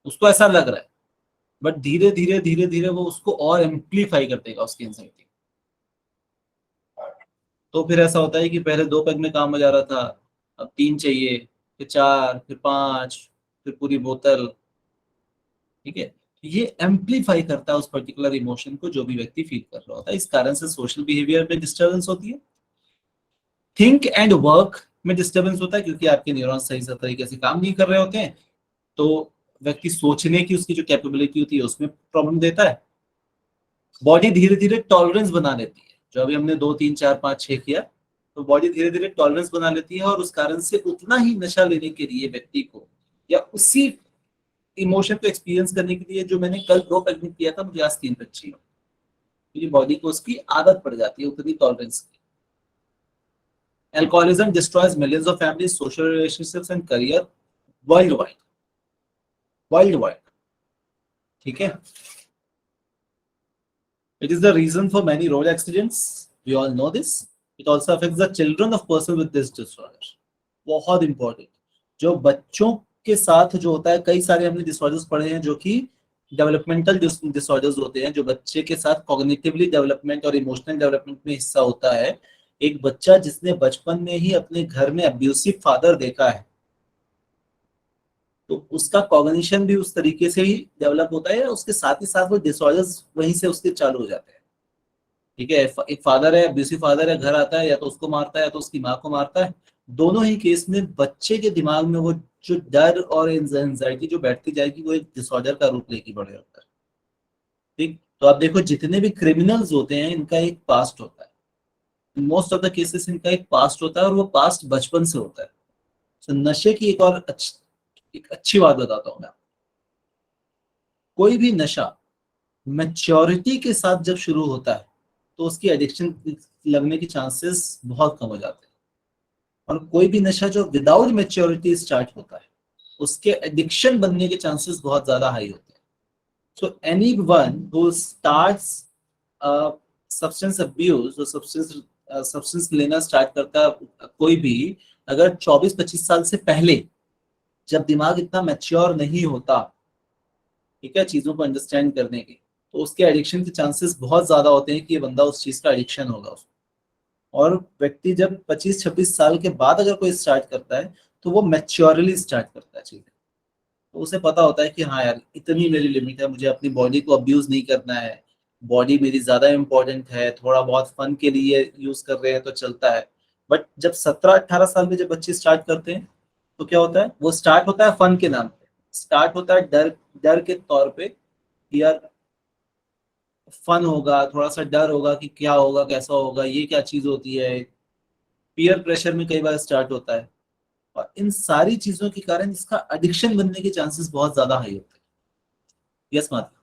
उसको ऐसा लग रहा है, बट धीरे धीरे धीरे धीरे वो उसको और एम्पलीफाई कर देगा उसकी एंजाइटी। तो फिर ऐसा होता है कि पहले 2 पैक में काम हो जा रहा था, अब 3 चाहिए, फिर 4, फिर 5, फिर पूरी बोतल। ठीक है, ये एम्पलीफाई करता है उस पर्टिकुलर इमोशन को जो भी व्यक्ति फील कर रहा होता है। इस कारण से सोशल बिहेवियर में डिस्टर्बेंस होती है, थिंक एंड वर्क में डिस्टर्बेंस होता है, क्योंकि आपके न्यूरॉन्स सही से तरीके से काम नहीं कर रहे होते हैं, तो व्यक्ति सोचने की उसकी जो कैपेबिलिटी होती है उसमें प्रॉब्लम देता है। बॉडी धीरे धीरे टॉलरेंस बना लेती है, जो अभी हमने 2, 3, 4, 5, 6 किया, तो बॉडी धीरे धीरे टॉलरेंस बना लेती है, और उस कारण से उतना ही नशा लेने के लिए व्यक्ति को, या उसी इमोशन को एक्सपीरियंस करने के लिए जो मैंने कल 2 पैक में किया था, मुझे आज 3 पैक चाहिए, क्योंकि बॉडी को उसकी आदत पड़ जाती है उतनी टॉलरेंस की। Alcoholism destroys millions of families, social relationships and career worldwide. Worldwide. ठीक है? It is the reason for many road accidents. We all know this. It also affects the children of person with this disorder. बहुत important. जो बच्चों के साथ जो होता है, कई सारे हमने डिसऑर्डर्स पढ़े हैं जो कि डेवलपमेंटल डिसऑर्डर्स होते हैं, जो बच्चे के साथ कॉग्निटिवली डेवलपमेंट और इमोशनल डेवलपमेंट में हिस्सा होता है। एक बच्चा जिसने बचपन में ही अपने घर में अब्यूसिव फादर देखा है, तो उसका कॉग्निशन भी उस तरीके से ही डेवलप होता है, उसके साथ ही साथ वो डिसऑर्डर्स वहीं से उसके चालू हो जाते हैं। ठीक है, एक फादर है, अब्यूसिव फादर है, घर आता है, या तो उसको मारता है या तो उसकी माँ को मारता है। दोनों ही केस में बच्चे के दिमाग में वो जो डर और एंजाइटी जो बैठती जाएगी, वो एक डिसऑर्डर का रूप लेके बढ़े होता है। ठीक, तो आप देखो जितने भी क्रिमिनल्स होते हैं इनका एक पास्ट होता है, मोस्ट ऑफ द केसेस इनका एक पास्ट होता है, और वो पास्ट बचपन से होता है। तो नशे की एक और एक अच्छी बात बताता हूं मैं, कोई भी नशा मैच्योरिटी के साथ जब शुरू होता है तो उसकी एडिक्शन लगने के चांसेस बहुत कम हो जाते हैं, और कोई भी नशा जो विदाउट मैच्योरिटी स्टार्ट होता है उसके एडिक्शन बनने के चांसेस बहुत ज्यादा हाई होते हैं। So anyone who starts substance abuse, substance लेना स्टार्ट करता है कोई भी, अगर 24-25 साल से पहले, जब दिमाग इतना मैच्योर नहीं होता, ठीक है, चीजों को अंडरस्टैंड करने के, तो उसके एडिक्शन के चांसेस बहुत ज्यादा होते हैं कि ये बंदा उस चीज का एडिक्शन होगा उसको। और व्यक्ति जब 25-26 साल के बाद अगर कोई स्टार्ट करता है तो वो मैच्योरली स्टार्ट करता है चीजें, तो उसे पता होता है कि हाँ यार इतनी मेरी लिमिट है, मुझे अपनी बॉडी को अब्यूज नहीं करना है, बॉडी मेरी ज्यादा इंपॉर्टेंट है, थोड़ा बहुत फन के लिए यूज कर रहे हैं तो चलता है। बट जब 17-18 साल में जब बच्चे स्टार्ट करते हैं तो क्या होता है, वो स्टार्ट होता है फन के नाम पे, स्टार्ट होता है डर डर के तौर पे, यार फन होगा, थोड़ा सा डर होगा कि क्या होगा, कैसा होगा, ये क्या चीज होती है, पीयर प्रेशर में कई बार स्टार्ट होता है, और इन सारी चीजों के कारण इसका एडिक्शन बनने के चांसेस बहुत ज्यादा हाई होते हैं। यस माता।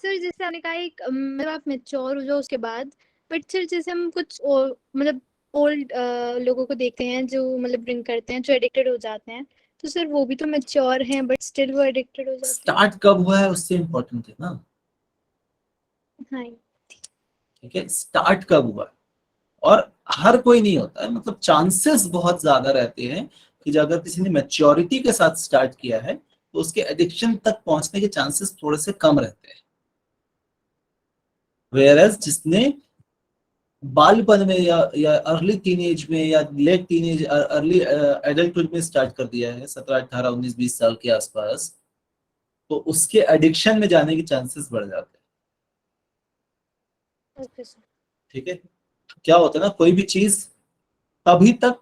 सर जैसे आपने कहा एक मतलब आप मैच्योर हो जाओ उसके बाद, बट फिर जैसे हम कुछ और मतलब ओल्ड लोगों को देखते हैं जो मतलब ड्रिंक करते हैं, जो एडिक्टेड हो जाते हैं, तो सर वो भी तो मैच्योर हैं बट स्टिल वो एडिक्टेड हो जाते हैं। स्टार्ट कब हुआ है उससे इम्पोर्टेंट है ना। हाँ, ठीक है, स्टार्ट कब हुआ है, और हर कोई नहीं होता है, मतलब चांसेस बहुत ज्यादा रहते हैं कि जो अगर किसी ने मैच्योरिटी के साथ स्टार्ट किया है तो उसके एडिक्शन तक पहुंचने के चांसेस थोड़े से कम रहते हैं। वेयरएज जिसने बालपन में या अर्ली टीनेज में या लेट टीनेज अर्ली एडल्टहुड में स्टार्ट कर दिया है, 17, 18, 19, 20 साल के आसपास, तो उसके एडिक्शन में जाने के चांसेस बढ़ जाते हैं। Okay sir. ठीक है, क्या होता है ना, कोई भी चीज तभी तक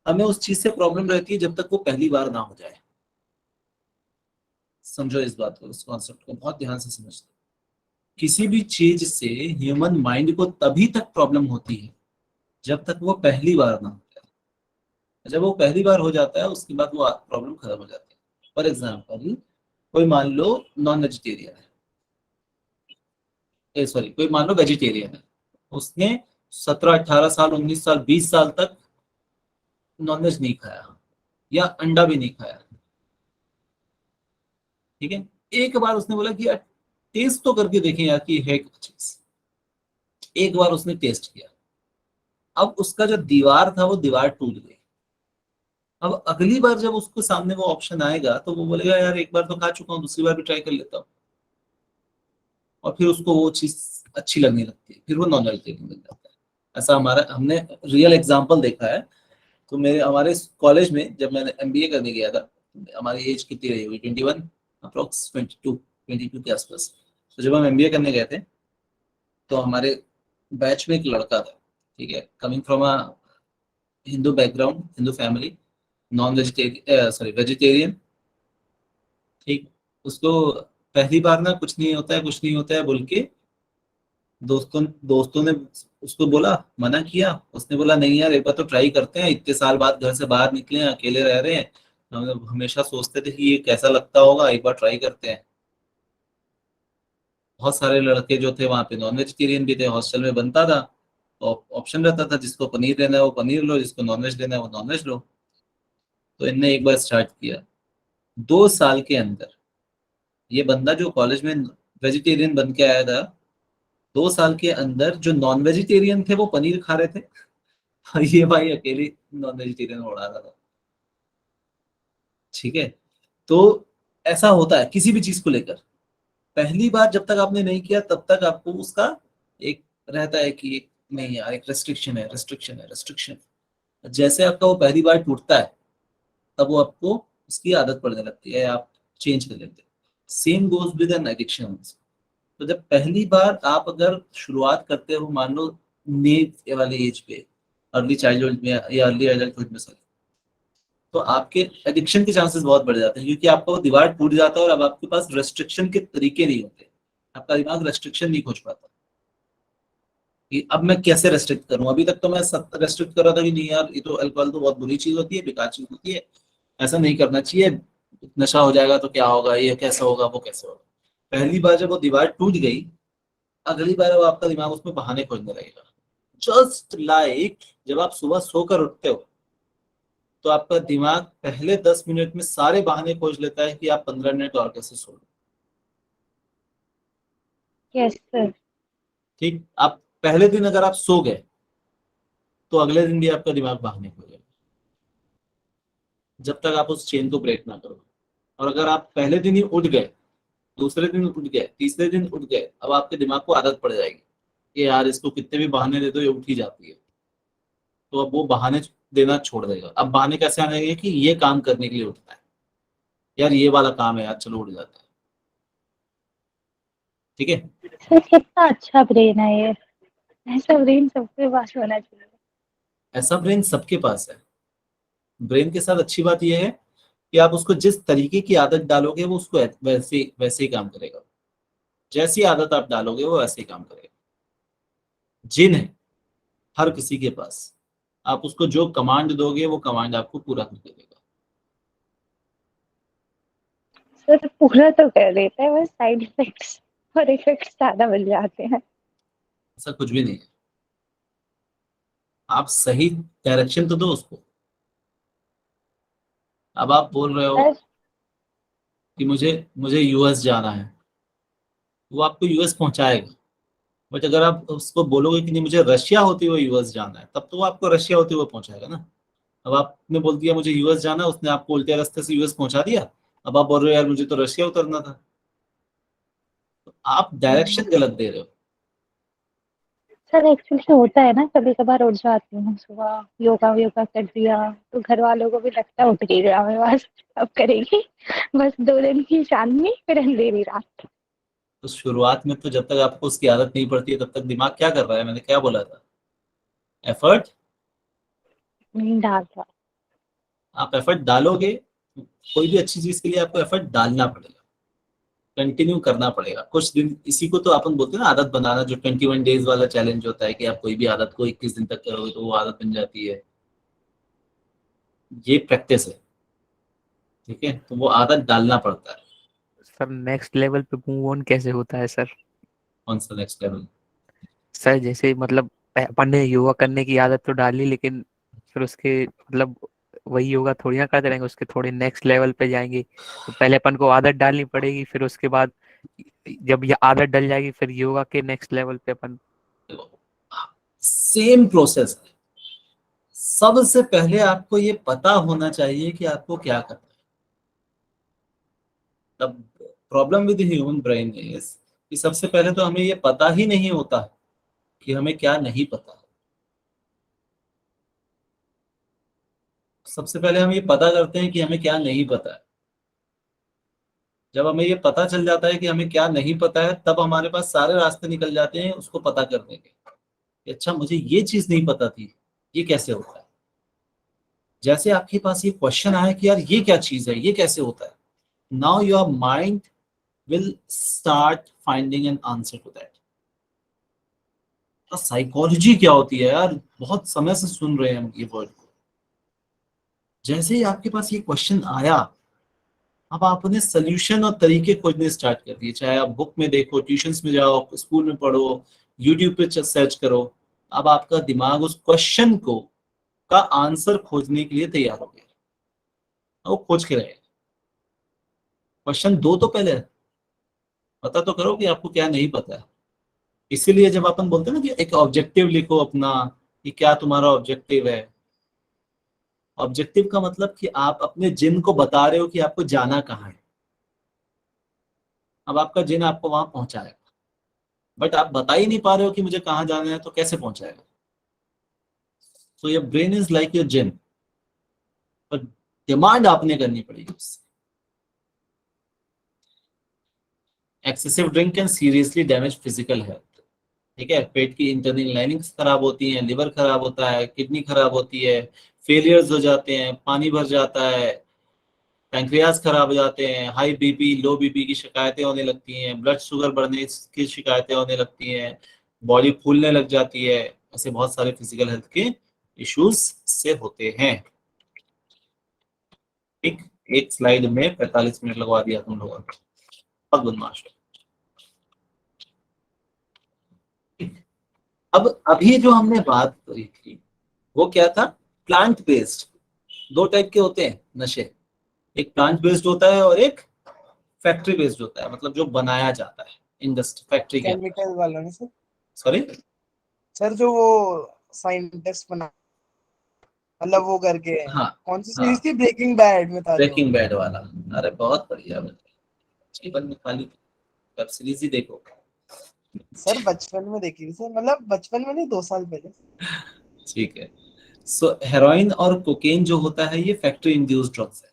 हमें उस चीज से प्रॉब्लम रहती है जब तक वो पहली बार ना हो जाए। समझो इस बात को, इस कॉन्सेप्ट को बहुत ध्यान से समझते। किसी भी चीज से ह्यूमन माइंड को तभी तक प्रॉब्लम होती है जब तक वो पहली बार ना हो जाए। जब वो पहली बार हो जाता है उसके बाद वो प्रॉब्लम खत्म हो जाती है। फॉर एग्जाम्पल, कोई मान लो नॉन वेजिटेरियन है, सॉरी कोई मान लो वेजिटेरियन है, उसने 17 18 साल 19 साल 20 साल तक नॉनवेज नहीं खाया या अंडा भी नहीं खाया। ठीक है, एक बार उसने बोला कि यार टेस्ट तो करके देखें यार कि है क्या चीज। एक बार उसने टेस्ट किया, अब उसका जो दीवार था वो दीवार टूट गई। अब अगली बार जब उसको सामने वो ऑप्शन आएगा तो वो बोलेगा यार एक बार तो खा चुका हूँ, दूसरी बार भी ट्राई कर लेता हूँ। और फिर उसको वो चीज अच्छी लगने लगती है, फिर वो नॉन वेजिटेरियन बन जाता है। ऐसा हमने रियल एग्जाम्पल देखा है। तो मेरे हमारे कॉलेज में जब मैंने एमबीए करने गया था, हमारी एज कितनी रही हुई, 21 अप्रोक्स 22 के आसपास। तो जब हम एमबीए करने गए थे तो हमारे बैच में एक लड़का था, ठीक है, coming from a Hindu background, Hindu family, non vegetarian sorry vegetarian. ठीक, उसको पहली बार ना कुछ नहीं होता है, कुछ नहीं होता है बोल के दोस्तों दोस्तों ने उसको बोला, मना किया। उसने बोला नहीं यार एक बार तो ट्राई करते हैं, इतने साल बाद घर से बाहर निकले हैं, अकेले रह रहे हैं, हम हमेशा सोचते थे कि ये कैसा लगता होगा, एक बार ट्राई करते हैं। बहुत सारे लड़के जो थे वहां पे नॉन वेजिटेरियन भी थे, हॉस्टल में बनता था तो ऑप्शन रहता था, जिसको पनीर लेना है वो पनीर लो, जिसको नॉनवेज लेना है वो नॉनवेज लो। तो इनने एक बार स्टार्ट किया, 2 साल के अंदर ये बंदा जो कॉलेज में वेजिटेरियन बन के आया था, 2 साल के अंदर जो नॉन वेजिटेरियन थे वो पनीर खा रहे थे और ये भाई अकेले नॉन वेजिटेरियन उड़ा रहा था। ठीक है, तो ऐसा होता है किसी भी चीज को लेकर। पहली बार जब तक आपने नहीं किया तब तक आपको उसका एक रहता है कि नहीं यार एक रेस्ट्रिक्शन है, रेस्ट्रिक्शन है, रेस्ट्रिक्शन। जैसे आपका वो पहली बार टूटता है तब वो आपको उसकी आदत पड़ने लगती है, आप चेंज कर लेते हैं। Same goes with an addiction. तो जब पहली बार आप अगर शुरुआत करते हो, मान लो ने वाले एज पे, अर्ली चाइल्डहुड में या अर्ली एडल्टहुड में सॉरी, तो आपके एडिक्शन के चांसेस बहुत बढ़ जाते हैं, क्योंकि आपका वो दीवार टूट जाता है और अब आपके पास रेस्ट्रिक्शन के तरीके नहीं होते। आपका दिमाग रेस्ट्रिक्शन नहीं खोज पाता कि अब मैं कैसे रेस्ट्रिक्ट करूं। अभी तक तो मैं रेस्ट्रिक्ट कर रहा था कि नहीं यार ये तो अल्कोहल तो बहुत बुरी चीज होती है, बेकार चीज होती है, ऐसा नहीं करना चाहिए, नशा हो जाएगा तो क्या होगा, ये कैसे होगा, वो कैसे होगा। पहली बार जब वो दीवार टूट गई, अगली बार वो आपका दिमाग उसमें बहाने खोजने लगेगा। जस्ट लाइक जब आप सुबह सोकर उठते हो तो आपका दिमाग पहले 10 मिनट में सारे बहाने खोज लेता है कि आप 15 मिनट और कैसे सो लो। Yes sir. ठीक, आप पहले दिन अगर आप सो गए तो अगले दिन भी आपका दिमाग बहाने खोजेगा जब तक आप उस चेन को ब्रेक ना करो। और अगर आप पहले दिन ही उठ गए, दूसरे दिन उठ गए, तीसरे दिन उठ गए, अब आपके दिमाग को आदत पड़ जाएगी कि यार इसको कितने भी बहाने दे दो ये उठ ही जाती है। तो अब वो बहाने देना छोड़ देगा। अब बहाने कैसे आने लगे कि ये काम करने के लिए उठता है, यार ये वाला काम है यार चलो उठ जाता है। ठीक है, सर कितना अच्छा ब्रेन है ये, ऐसा ब्रेन सबके पास होना चाहिए। ऐसा ब्रेन सबके पास है। ब्रेन के साथ अच्छी बात यह है कि आप उसको जिस तरीके की आदत डालोगे वो उसको वैसे वैसे ही काम करेगा। जैसी आदत आप डालोगे वो वैसे ही काम करेगा। जिन है हर किसी के पास, आप उसको जो कमांड दोगे वो कमांड आपको पूरा कर देगा। सर पूरा तो कर देता है, बस साइड इफेक्ट्स और इफेक्ट्स ज्यादा मिल जाते हैं। ऐसा कुछ भी नहीं है, आप सही डायरेक्शन तो दो उसको। अब आप बोल रहे हो सर कि मुझे मुझे यूएस जाना है, वो आपको यूएस पहुंचाएगा। बट अगर आप उसको बोलोगे कि नहीं मुझे रशिया होते हुए यूएस जाना है, तब तो वो आपको रशिया होते हुए पहुंचाएगा ना। अब आपने बोल दिया मुझे यूएस जाना है, उसने आपको उल्टे रास्ते से यूएस पहुंचा दिया, अब आप बोल रहे हो यार मुझे तो रशिया उतरना था। तो आप डायरेक्शन गलत दे रहे हो। सर एक्चुअली होता है ना, कभी कभार उठ जाती हूँ सुबह, योगा योगा कर दिया तो घर वालों को भी लगता है उठ गई हमें, बस अब करेगी, बस 2 दिन की चांदनी फिर अंधेरी रात। तो शुरुआत में तो जब तक आपको उसकी आदत नहीं पड़ती है तब तक दिमाग क्या कर रहा है, मैंने क्या बोला था, एफर्ट। नहीं डालता। आप एफर्ट डालोगे, कोई भी अच्छी चीज के लिए आपको एफर्ट डालना पड़ेगा, कंटिन्यू करना पड़ेगा कुछ दिन। इसी को तो अपन बोलते हैं ना आदत बनाना, जो 21 डेज वाला चैलेंज होता है कि आप कोई भी आदत को 21 दिन तक करोगे तो वो आदत बन जाती है। ये प्रैक्टिस है, ठीक है, तो वो आदत डालना पड़ता है। सर नेक्स्ट लेवल पे मूव ऑन कैसे होता है सर? कौन सा नेक्स्ट लेवल? सर जैसे मतलब अपन ने योगा करने की आदत तो डाली, लेकिन फिर उसके मतलब वही योगा थोड़ी ना करते रहेंगे, उसके थोड़े नेक्स्ट लेवल पे जाएंगे। तो पहले अपन को आदत डालनी पड़ेगी, फिर उसके बाद जब ये आदत डल जाएगी फिर योगा के नेक्स्ट लेवल पे अपन। सेम प्रोसेस है। सबसे पहले आपको ये पता होना चाहिए कि आपको क्या करना है। तब problem with human brain is कि सबसे पहले तो हमें ये पता ही नहीं होता कि हमें क्या नहीं पता। सबसे पहले हम ये पता करते हैं कि हमें क्या नहीं पता है। जब हमें ये पता चल जाता है कि हमें क्या नहीं पता है, तब हमारे पास सारे रास्ते निकल जाते हैं उसको पता करने के कि अच्छा मुझे ये चीज नहीं पता थी, ये कैसे होता है। जैसे आपके पास ये क्वेश्चन आया कि यार ये क्या चीज है, ये कैसे होता है, now your mind will start finding an answer to that. तो साइकोलॉजी क्या होती है यार, बहुत समय से सुन रहे हैं हम ये वर्ड को। जैसे ही आपके पास ये क्वेश्चन आया, अब आपने सोल्यूशन और तरीके खोजने स्टार्ट कर दिए। चाहे आप बुक में देखो, ट्यूशंस में जाओ, स्कूल में पढ़ो, यूट्यूब पे सर्च करो। अब आपका दिमाग उस क्वेश्चन को का आंसर खोजने के लिए तैयार हो गया, वो खोज के रहे। क्वेश्चन दो तो पहले पता तो करो कि आपको क्या नहीं पता है। इसीलिए जब अपन बोलते हैं ना कि एक ऑब्जेक्टिव लिखो अपना, कि क्या तुम्हारा ऑब्जेक्टिव है। ऑब्जेक्टिव का मतलब कि आप अपने जिन को बता रहे हो कि आपको जाना कहाँ है। अब आपका जिन आपको वहां पहुंचाएगा, बट आप बता ही नहीं पा रहे हो कि मुझे कहाँ जाना है, तो कैसे पहुंचाएगा। So your brain is like your jinn, पर डिमांड आपने करनी पड़ेगी उससे। Excessive drink can seriously damage physical health. ठीक है, पेट की इंटरनल लाइनिंग्स खराब होती हैं, लिवर खराब होता है, किडनी खराब होती है, फेलियर्स हो जाते हैं, पानी भर जाता है, पैंक्रियाज खराब हो जाते हैं, हाई बीपी लो बीपी की शिकायतें होने लगती हैं, ब्लड शुगर बढ़ने की शिकायतें होने लगती हैं, बॉडी फूलने लग जाती है। ऐसे बहुत सारे फिजिकल हेल्थ के इश्यूज से होते हैं। ठीक, एक स्लाइड में 45 मिनट लगवा दिया तुम लोगों ने, बहुत बदमाश है। अब अभी जो हमने बात करी थी वो क्या था, प्लांट बेस्ड। दो टाइप के होते हैं नशे, एक प्लांट बेस्ड होता है और एक फैक्ट्री बेस्ड होता है, मतलब जो बनाया जाता है इंडस्ट्री फैक्ट्री के। केमिकल वाला नहीं सर? सॉरी सर जो वो साइंटिस्ट बना, मतलब वो करके, हाँ कौन सी हाँ, सीरीज थी, ब्रेकिंग बैड में था जो। ब्रेकिंग बैड वाला। अरे बहुत बढ़िया, जीवन में खाली वेब सीरीज ही देखो। सर बचपन में देखी थी सर, मतलब बचपन में नहीं, 2 साल पहले। ठीक है, सो हेरोइन और कोकेन जो होता है ये फैक्ट्री इंड्यूस्ड ड्रग्स है,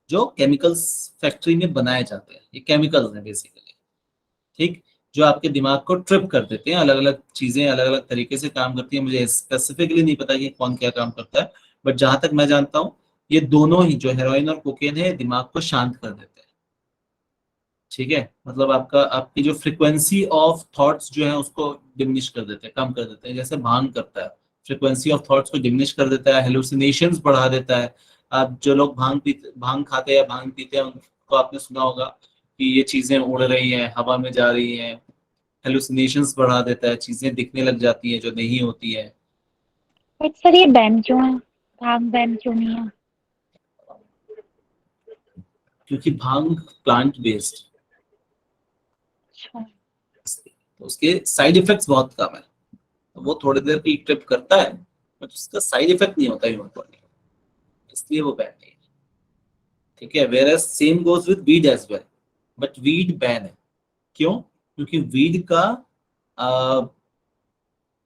जो केमिकल्स फैक्ट्री में बनाए जाते हैं। ये केमिकल्स हैं बेसिकली, ठीक, जो आपके दिमाग को ट्रिप कर देते हैं। अलग अलग चीजें अलग अलग तरीके से काम करती हैं, मुझे स्पेसिफिकली नहीं पता कि कौन क्या काम करता है, बट जहां तक मैं जानता हूँ ये दोनों ही, जो हेरोइन और कोकेन है, दिमाग को शांत कर देते हैं। ठीक है, मतलब आपकी जो फ्रिक्वेंसी ऑफ थॉट्स जो है उसको डिमिनिश कर देते हैं, कम कर देते हैं, जैसे भांग करता है, फ्रिक्वेंसी ऑफ थॉट्स को डिमिनिश कर देता है, हेलुसिनेशंस बढ़ा देता है। आप जो लोग भांग खाते हैं या भांग पीते हैं, उनको आपने सुना होगा कि ये चीजें उड़ रही हैं, हवा में जा रही हैं, हेलुसिनेशंस बढ़ा देता है, चीजें दिखने लग जाती हैं जो नहीं होती है। बट सर ये बैन क्यों है, भांग बैन क्यों नहीं है? क्योंकि भांग प्लांट बेस्ड, अच्छा। तो उसके साइड इफेक्ट्स बहुत कम है। तो वो थोड़ी देर की ट्रिप करता है, बट उसका साइड इफेक्ट नहीं होता ह्यूमन बॉडी, इसलिए वो बैन नहीं है। ठीक है, whereas same goes with weed as well, but weed ban है। क्यों? क्योंकि वीड का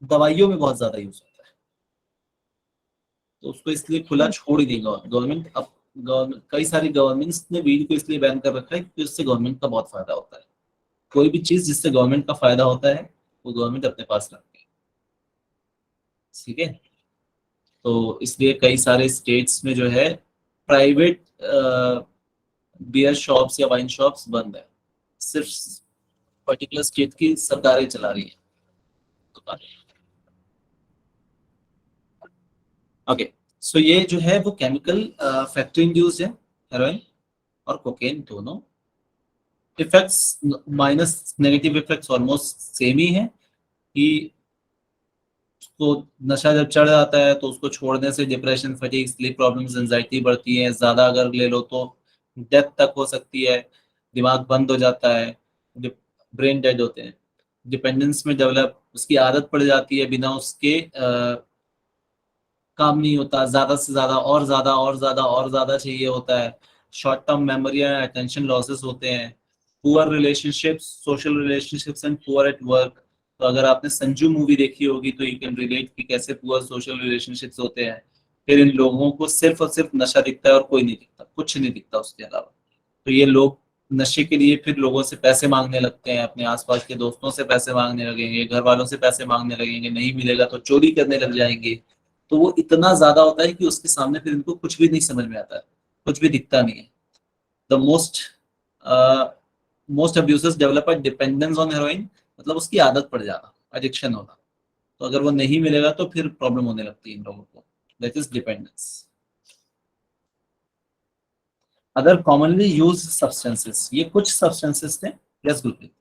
दवाइयों में बहुत ज्यादा यूज होता है, तो उसको इसलिए खुला छोड़ ही देगा गवर्नमेंट। अब गवर्नमेंट, कई सारी गवर्नमेंट्स ने वीड को इसलिए बैन कर रखा है क्योंकि उससे गवर्नमेंट का बहुत फायदा होता है। कोई भी चीज जिससे गवर्नमेंट का फायदा होता है वो गवर्नमेंट अपने पास रखती है, ठीक है। तो इसलिए कई सारे स्टेट्स में जो है प्राइवेट बियर शॉप्स या वाइन शॉप्स बंद है, सिर्फ पर्टिकुलर स्टेट की सरकारें चला रही है दुकान। ओके, सो ये जो है वो केमिकल फैक्ट्री इंड्यूस्ड है, हेरोइन और कोकेन दोनों। Effects minus negative effects almost same ही है कि उसको नशा जब चढ़ जाता है तो उसको छोड़ने से depression, fatigue, sleep problems, anxiety बढ़ती है, ज़्यादा अगर ले लो तो डेथ तक हो सकती है, दिमाग बंद हो जाता है, ब्रेन डेड होते हैं, डिपेंडेंस में डेवलप, उसकी आदत पड़ जाती है, बिना उसके काम नहीं होता, ज़्यादा से ज़्यादा और ज़्यादा और ज़्यादा और ज़्यादा चाहिए होता है, short term memory and attention losses होते हैं, poor relationships, social relationships and poor at work. तो अगर आपने संजू मूवी देखी होगी तो यू कैन रिलेट कि कैसे पुअर सोशल रिलेशनशिप्स होते हैं। फिर इन लोगों को सिर्फ और सिर्फ नशा दिखता है और कोई नहीं दिखता, कुछ नहीं दिखता उसके अलावा। तो ये लोग नशे के लिए फिर लोगों से पैसे मांगने लगते हैं, अपने आसपास के दोस्तों से पैसे मांगने लगेंगे, घर वालों से पैसे मांगने लगेंगे, नहीं मिलेगा तो चोरी करने लग जाएंगे। तो वो इतना ज्यादा होता है कि उसके सामने फिर इनको कुछ भी नहीं समझ में आता है, कुछ भी दिखता नहीं है। The most abusers develop a dependence on heroin, मतलब उसकी आदत पड़ जाना, एडिक्शन होना। तो अगर वो नहीं मिलेगा तो फिर प्रॉब्लम होने लगती है इन लोगों को, that is dependence. Other commonly use substances, ये कुछ सब्सटेंसेस थे। यस गुरप्रीत।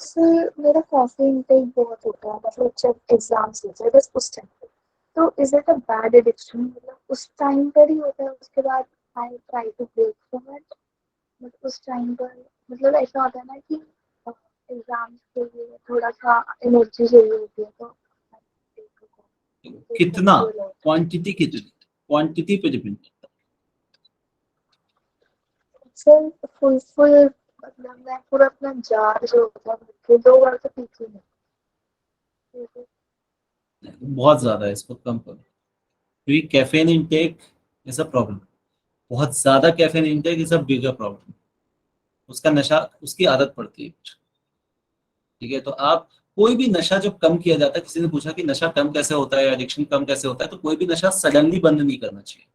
सर मेरा कॉफी इंटेक बहुत होता है, मतलब जब एग्जाम्स होते हैं बस उस टाइम पे। तो is it a bad addiction? मतलब उस टाइम पर ही होता है, उसके बाद I try to break from it, but उस टाइम पर मतलब ऐसा होता है ना कि एग्जाम्स के लिए थोड़ा सा एनर्जी चाहिए होती है, तो कितना, क्वांटिटी कितनी, क्वांटिटी पे डिपेंड करता सर फुल मतलब मैं पूरा अपना जार जो होता है 2 बार तो पीती हूँ। है, बहुत ज्यादा है, इसको कम करो, क्योंकि caffeine intake is a problem. बहुत ज्यादा caffeine intake is a bigger problem, उसका नशा, उसकी आदत पड़ती है, ठीक है। तो आप कोई भी नशा जब कम किया जाता है, किसी ने पूछा कि नशा कम कैसे होता है, एडिक्शन कम कैसे होता है, तो कोई भी नशा सडनली बंद नहीं करना चाहिए।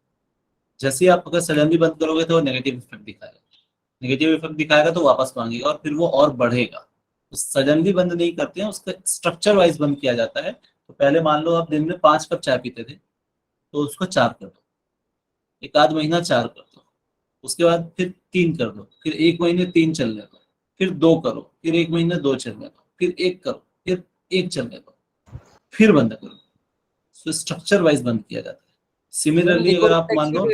जैसे ही आप अगर सडनली बंद करोगे तो नेगेटिव इफेक्ट दिखाएगा, नेगेटिव इफेक्ट दिखाएगा तो वापस मांगेगा और फिर वो और बढ़ेगा। तो सडनली बंद नहीं करते हैं, उसका स्ट्रक्चर वाइज बंद किया जाता है। तो पहले मान लो आप दिन में 5 कप चाय पीते थे, तो उसको 4 कर दो, एक आध महीना 4 कर दो, उसके बाद फिर 3 कर दो, फिर 1 महीने 3 चलने दो, फिर 2 करो, फिर 1 महीने 2 चलने दो, फिर 1 करो, फिर 1 चलने दो, फिर बंद करो। तो स्ट्रक्चर वाइज बंद किया जाता है। सिमिलरली अगर आप मान लो,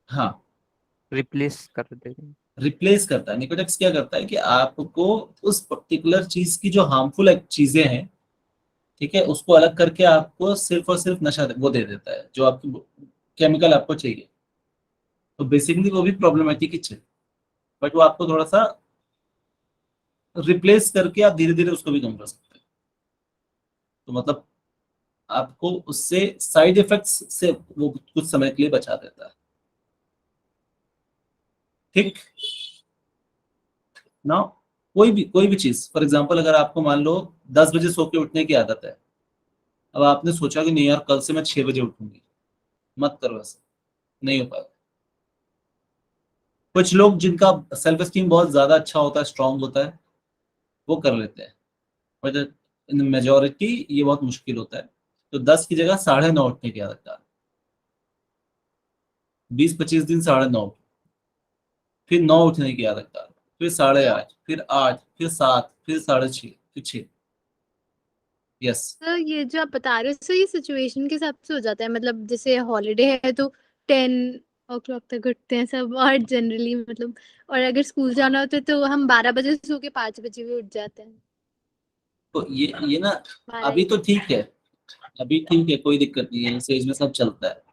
हाँ, रिप्लेस कर देंगे। रिप्लेस करता है। निकोटेक्स क्या करता है कि आपको उस पर्टिकुलर चीज की जो हार्मफुल चीजें हैं, ठीक है, उसको अलग करके आपको सिर्फ और सिर्फ नशा वो दे देता है, जो आपकी केमिकल आपको चाहिए। तो बेसिकली वो भी प्रॉब्लमेटिक ही चाहिए, बट वो आपको थोड़ा सा रिप्लेस करके आप धीरे धीरे उसको भी कम कर सकते हैं। तो मतलब आपको उससे साइड इफेक्ट्स से वो कुछ समय के लिए बचा देता है, ठीक ना। कोई भी चीज, फॉर एग्जांपल अगर आपको मान लो 10 बजे सो के उठने की आदत है, अब आपने सोचा कि नहीं यार कल से मैं 6 बजे उठूंगी, मत करो ऐसा, नहीं हो पाएगा। कुछ लोग जिनका सेल्फ एस्टीम बहुत ज्यादा अच्छा होता है, स्ट्रांग होता है, वो कर लेते हैं, बट इन मेजोरिटी ये बहुत मुश्किल होता है। तो 10 की जगह 9:30 उठने की आदत डाल, 20-25 दिन 9:30, फिर 9 उठने की आदत डाल, फिर 8:30, फिर 8, फिर 7, फिर 6:30, फिर 6। यस, सर ये जो आप बता रहे हो सर, ये सिचुएशन के हिसाब से हो जाता है, मतलब जैसे हॉलीडे है तो 10 o'clock तक उठते हैं सब, और जनरली मतलब, और अगर स्कूल जाना होता है तो हम 12 बजे सो के 5 बजे भी उठ जाते हैं। तो ये ना 12 अभी तो ठीक है, अभी ठीक है, कोई दिक्कत नहीं है, इस एज में सब चलता है,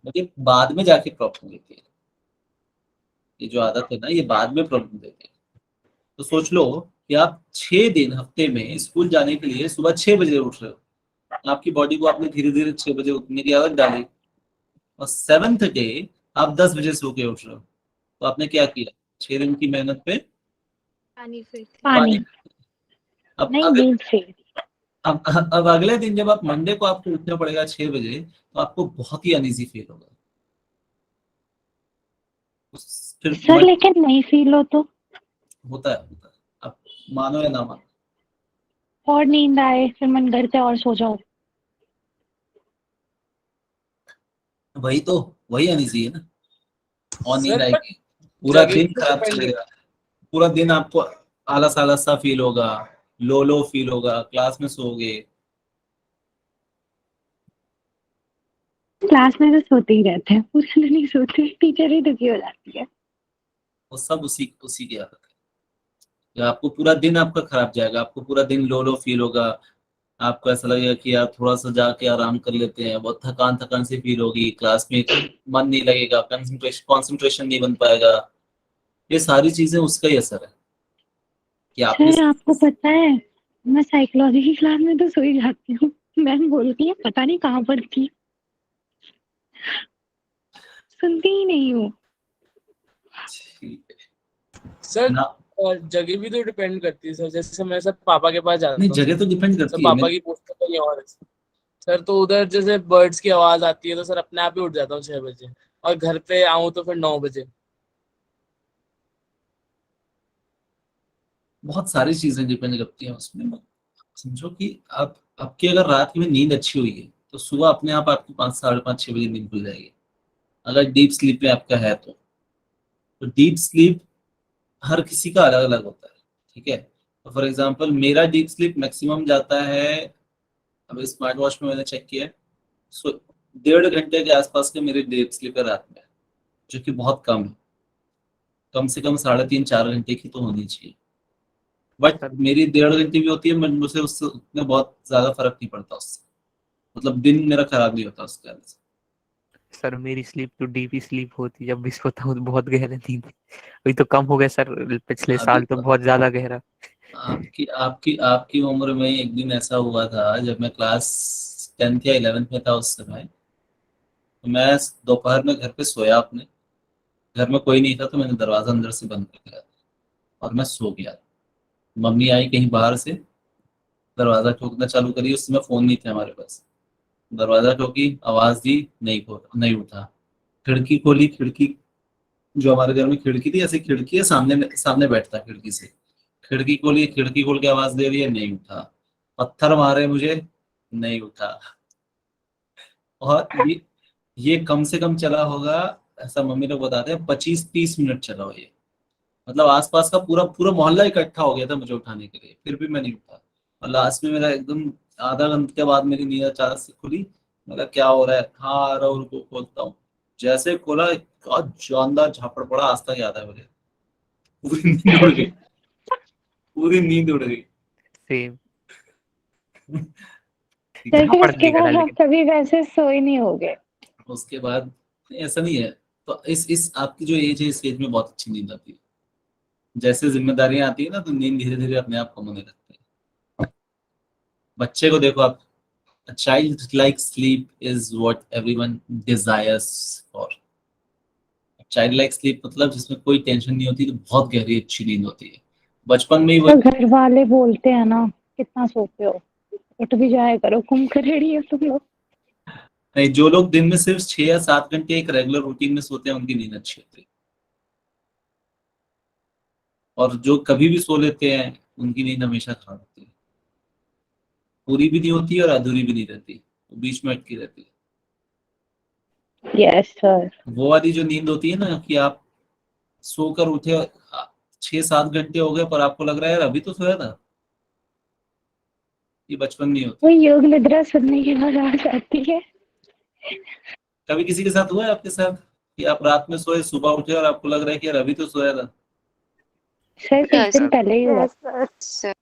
लेकिन बाद में जाके प्रॉब्लम देती है। ये जो आदत है ना, ये बाद में प्रॉब्लम देती है। तो सोच लो कि आप 6 दिन हफ्ते में स्कूल जाने के लिए सुबह 6 बजे उठ रहे हो, आपकी बॉडी को आपने धीरे धीरे 6 बजे उठने की आदत डाली, और 7th डे आप 10 बजे सो के उठ रहे हो, तो आपने क्या किया, 6 दिन की मेहनत पे पानी फिर पानी अब नहीं, अगर नींद से। अब अगले दिन जब आप मंडे को आपको उठना पड़ेगा 6 बजे, तो आपको बहुत ही अनईजी फील होगा। फिर सर लेकिन नहीं फील हो तो? होता है आप मानो या ना मानो। और नींद आए, फिर मन करता है और सो जाओ। वही अनईजी है ना, और नींद सर पर आएगी, पूरा जगह दिन पे खराब डिपेंड चलेगा, पूरा दिन आपको आलस आलस सा फील होगा, लो फील होगा, क्लास में सोओगे। क्लास में तो सोते ही रहते हैं, पूरा दिन नहीं सोते, टीचर ही दुखी हो जाती है। वो सब उसी की आदत है। या आपको पूरा दिन आपका खराब जाएगा, आपको पूरा दिन लो फील होगा, आपको ऐसा लगेगा कि यार थोड़ा सा जाके आराम कर लेते हैं, बहुत थकान थकान सी फील होगी, क्लास में मन नहीं लगेगा, कंसंट्रेशन नहीं बन पाएगा। ये सारी चीजें उसका ही असर है कि आपने। सर आपको पता है, मैं साइकोलॉजी की क्लास में तो सो ही जाती हूँ। मैम बोलती है पता नहीं कहाँ पर थी, सुनती ही नहीं हूँ। सर ना जगह भी तो डिपेंड करती है सर। जैसे मैं सर पापा के पास नहीं, जाता हूँ जगह तो डिपेंड सर, करती है पापा की पोस्ट तो कहीं और है सर। तो उधर जैसे बर्ड्स की आवाज आती है तो सर अपने आप ही उठ जाता हूँ 6 बजे, और घर पे आऊँ तो फिर 9 बजे। बहुत सारी चीजें डिपेंड करती हैं उसमें। समझो कि आप आपकी अगर रात में नींद अच्छी हुई है तो सुबह अपने आप आपकी 5 साढ़े 5 6 बजे नींद खुल जाएगी, अगर डीप स्लीप में आपका है तो डीप स्लीप हर किसी का अलग अलग होता है, ठीक है। तो फॉर एग्जांपल मेरा डीप स्लीप मैक्सिमम जाता है, अब स्मार्ट वॉच में मैंने चेक किया है, सो 1.5 घंटे के आसपास के मेरे डीप स्लीप है रात में, जो कि बहुत कम है। कम से कम 3.5 4 घंटे की तो होनी चाहिए, बट सर मेरी 1.5 घंटे भी होती है, मुझे उससे उतने बहुत ज्यादा फर्क नहीं पड़ता उससे, मतलब दिन मेरा खराब नहीं होता उसके वजह से। सर मेरी स्लीप तो डीप स्लीप होती है, जब भी सोता हूँ तो बहुत गहरा नींद। अभी तो कम हो गया सर, पिछले अभी साल तो बहुत ज्यादा गहरा। आपकी आपकी आपकी उम्र में एक दिन ऐसा हुआ था, जब मैं क्लास 10th या 11th में था उस समय, तो मैं दोपहर में घर पे सोया, अपने घर में कोई नहीं था, तो मैंने दरवाजा अंदर से बंद कर दिया और मैं सो गया। मम्मी आई कहीं बाहर से, दरवाजा ठोकना चालू करी, उस समय फोन नहीं थे हमारे पास, दरवाजा ठोकी, आवाज दी, नहीं उठा। खिड़की खोली, खिड़की जो हमारे घर में खिड़की थी, ऐसी खिड़की है, सामने बैठता खिड़की से, खिड़की खोली, खिड़की खोल के आवाज दे रही है, नहीं उठा। पत्थर मारे मुझे, नहीं उठा। और ये कम से कम चला होगा, ऐसा मम्मी लोग बताते हैं, 25-30 मिनट चला हो ये, मतलब आसपास का पूरा पूरा मोहल्ला इकट्ठा हो गया था मुझे उठाने के लिए, फिर भी मैं नहीं उठा। और लास्ट में मेरा एकदम आधा घंटे के बाद मेरी नींद अचानक से खुली, मेरा क्या हो रहा है, कहाँ आ रहा हूँ, रुको खोलता हूँ। जैसे खोला, क्या जानदार झापड़ पड़ा, आज तक याद है मुझे, पूरी नींद उड़ गई, पूरी नींद उड़ गई। सेम। ठीक है। सर फिर पढ़ उसके नहीं करा बाद आप लेकिन। कभी वैसे सोए नहीं होगे? उसके बाद ऐसा नहीं है, तो इस आपकी जो एज है, इस एज में बहुत अच्छी नींद आती है, जैसे जिम्मेदारियां आती है ना, तो नींद धीरे धीरे अपने आप कम होने लगती है। बच्चे को देखो आप, a childlike sleep is what everyone desires for। childlike sleep मतलब जिसमें कोई टेंशन नहीं होती, तो बहुत गहरी अच्छी नींद होती है। बचपन में ही तो वही। घर वाले बोलते हैं ना, कितना सोते हो, उठ भी जाया करो, घूम कर रेडी हो तुम लोग। नहीं, जो लोग दिन में सिर्फ 6 या 7 घंटे एक रेगुलर रूटीन में सोते हैं, उनकी नींद अच्छी होती है, और जो कभी भी सो लेते हैं उनकी नींद हमेशा खराब होती है, पूरी भी नहीं होती और अधूरी भी नहीं रहती, वो बीच में अटकी रहती है। Yes sir. वो वाली जो नींद होती है ना, कि आप सोकर उठे, 6-7 घंटे हो गए, पर आपको लग रहा है यार अभी तो सोया था, ये बचपन नहीं वो होती। योग निद्रा सुनने की बात आ जाती है। कभी किसी के साथ हुआ है आपके साथ कि आप रात में सोए, सुबह उठे और आपको लग रहा है कि यार अभी तो सोया था? सर कुछ यस दिन पहले ही हुआ। सर।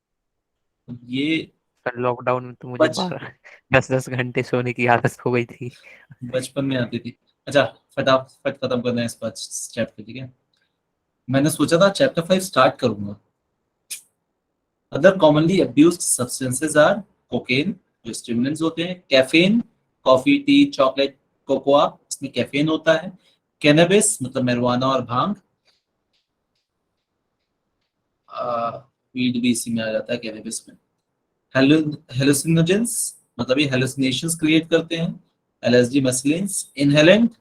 ये सर लॉकडाउन में तो मुझे बच 12-10 घंटे सोने की आदत हो गई थी। बचपन में आती थी। अच्छा, फटाफट खत्म करना है इस बात चैप्टर, ठीक है। मैंने सोचा था चैप्टर 5 स्टार्ट करूंगा। Other commonly abused substances are cocaine, जो स्टिमुलेंट्स होते हैं, caffeine, coffee, tea, chocolate, cocoa, इसमें कैफीन होता है, कैनबिस मतलब marijuana और भांग, वीड भी इसी में आ जाता है, कैनबिस में। हेलुसिनोजेंस मतलब ये हेलुसिनेशंस क्रिएट करते हैं। एलएसडी, मसलिन्स, इनहेलेंट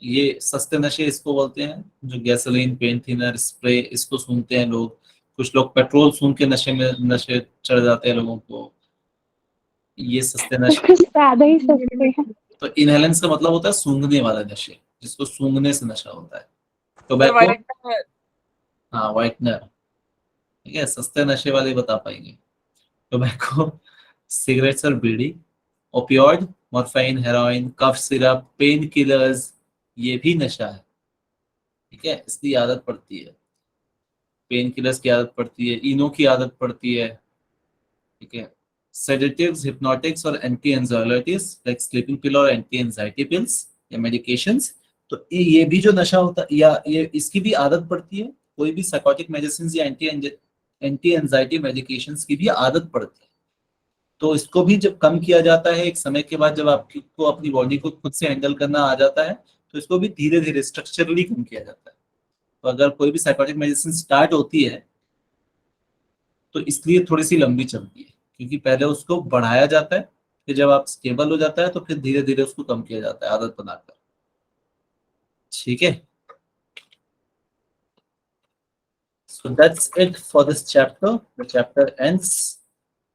ये सस्ते नशे इसको बोलते हैं, जो गैसोलीन, पेन थिनर, स्प्रे इसको सूंघते हैं लोग। कुछ लोग पेट्रोल सूंघ के नशे चढ़ जाते हैं लोगों को, ये सस्ते नशे। कुछ ज्यादा ही सस्ते हैं। तो इनहेलेंस का मतलब होता है सूंघने वाला नशे, जिसको सूंघने से नशा होता है। Sir tobacco, whitener. हाँ व्हाइटनर, ठीक है, सस्ते नशे वाले बता पाएंगे। टोबैको, सिगरेट्स और bidi, opioid, morphine, heroin, cough syrup, pain killers, ये भी नशा है, ठीक है, इसकी आदत पड़ती है। पेन किलर्स की आदत पड़ती है, इनो की आदत पड़ती है, ठीक है। सेडेटिव्स, हिप्नोटिक्स और एंटी एंजाइटिस लाइक स्लीपिंग पिल और एंटी एंजाइटी पिल्स या मेडिकेशंस, तो ये भी जो नशा होता है या ये इसकी भी आदत पड़ती है। कोई भी साइकोटिक मेडिसिन या एंटी एंजाइटी मेडिकेशंस की भी आदत पड़ती है। तो इसको भी जब कम किया जाता है एक समय के बाद, जब आपको अपनी बॉडी को खुद से हैंडल करना आ जाता है, तो इसको भी धीरे धीरे स्ट्रक्चरली कम किया जाता है। तो अगर कोई भी साइकोटिक मेडिसिन स्टार्ट होती है तो इसलिए थोड़ी सी लंबी चलती है, क्योंकि पहले उसको बढ़ाया जाता है, फिर जब आप स्टेबल हो जाता है तो फिर धीरे धीरे उसको कम किया जाता है आदत बनाकर, ठीक है। So that's it for this chapter. The chapter ends.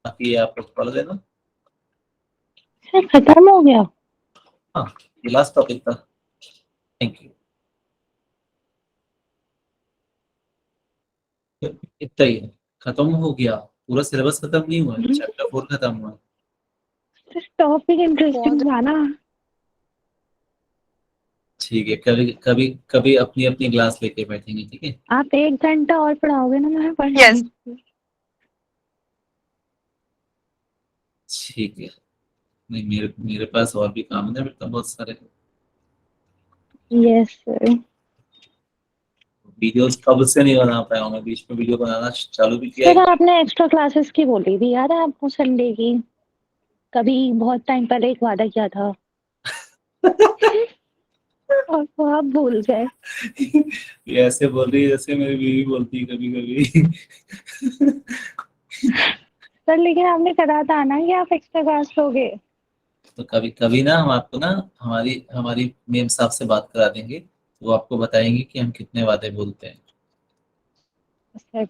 बाकी आप लोग पढ़ लेना। खत्म हो गया? हाँ, ये लास्ट टॉपिक था। Thank you. इतना ही है, खत्म हो गया, पूरा सिलेबस खत्म नहीं हुआ है, चैप्टर 4 खत्म हुआ है। टॉपिक इंटरेस्टिंग था ना। ठीक है, कभी कभी कभी अपनी अपनी क्लास लेके बैठेंगे, ठीक है। आप 1 घंटा और पढ़ाओगे ना, मैं पढ़ Yes. ठीक है, नहीं मेरे पास और भी काम है ना, मेरे तो बहुत सारे यस सर। वीडियोस कब से नहीं बना पाया हूँ मैं, बीच में वीडियो बनाना चालू भी किया सर है। आपने एक्स्ट्रा क्लासेस की बोली थी, याद है आपको संडे की? कभी बहुत टाइम पहले एक वादा किया था और वो आप भूल गए। ये ऐसे बोल रही है जैसे मेरी बीवी बोलती है कभी कभी। सर लेकिन आपने कहा था ना कि आप एक्स्ट्रा क्लास लोगे। तो कभी कभी ना हम आपको ना हमारी हमारी मेम साहब से बात करा देंगे, वो आपको बताएंगे कि हम कितने वादे बोलते हैं। सर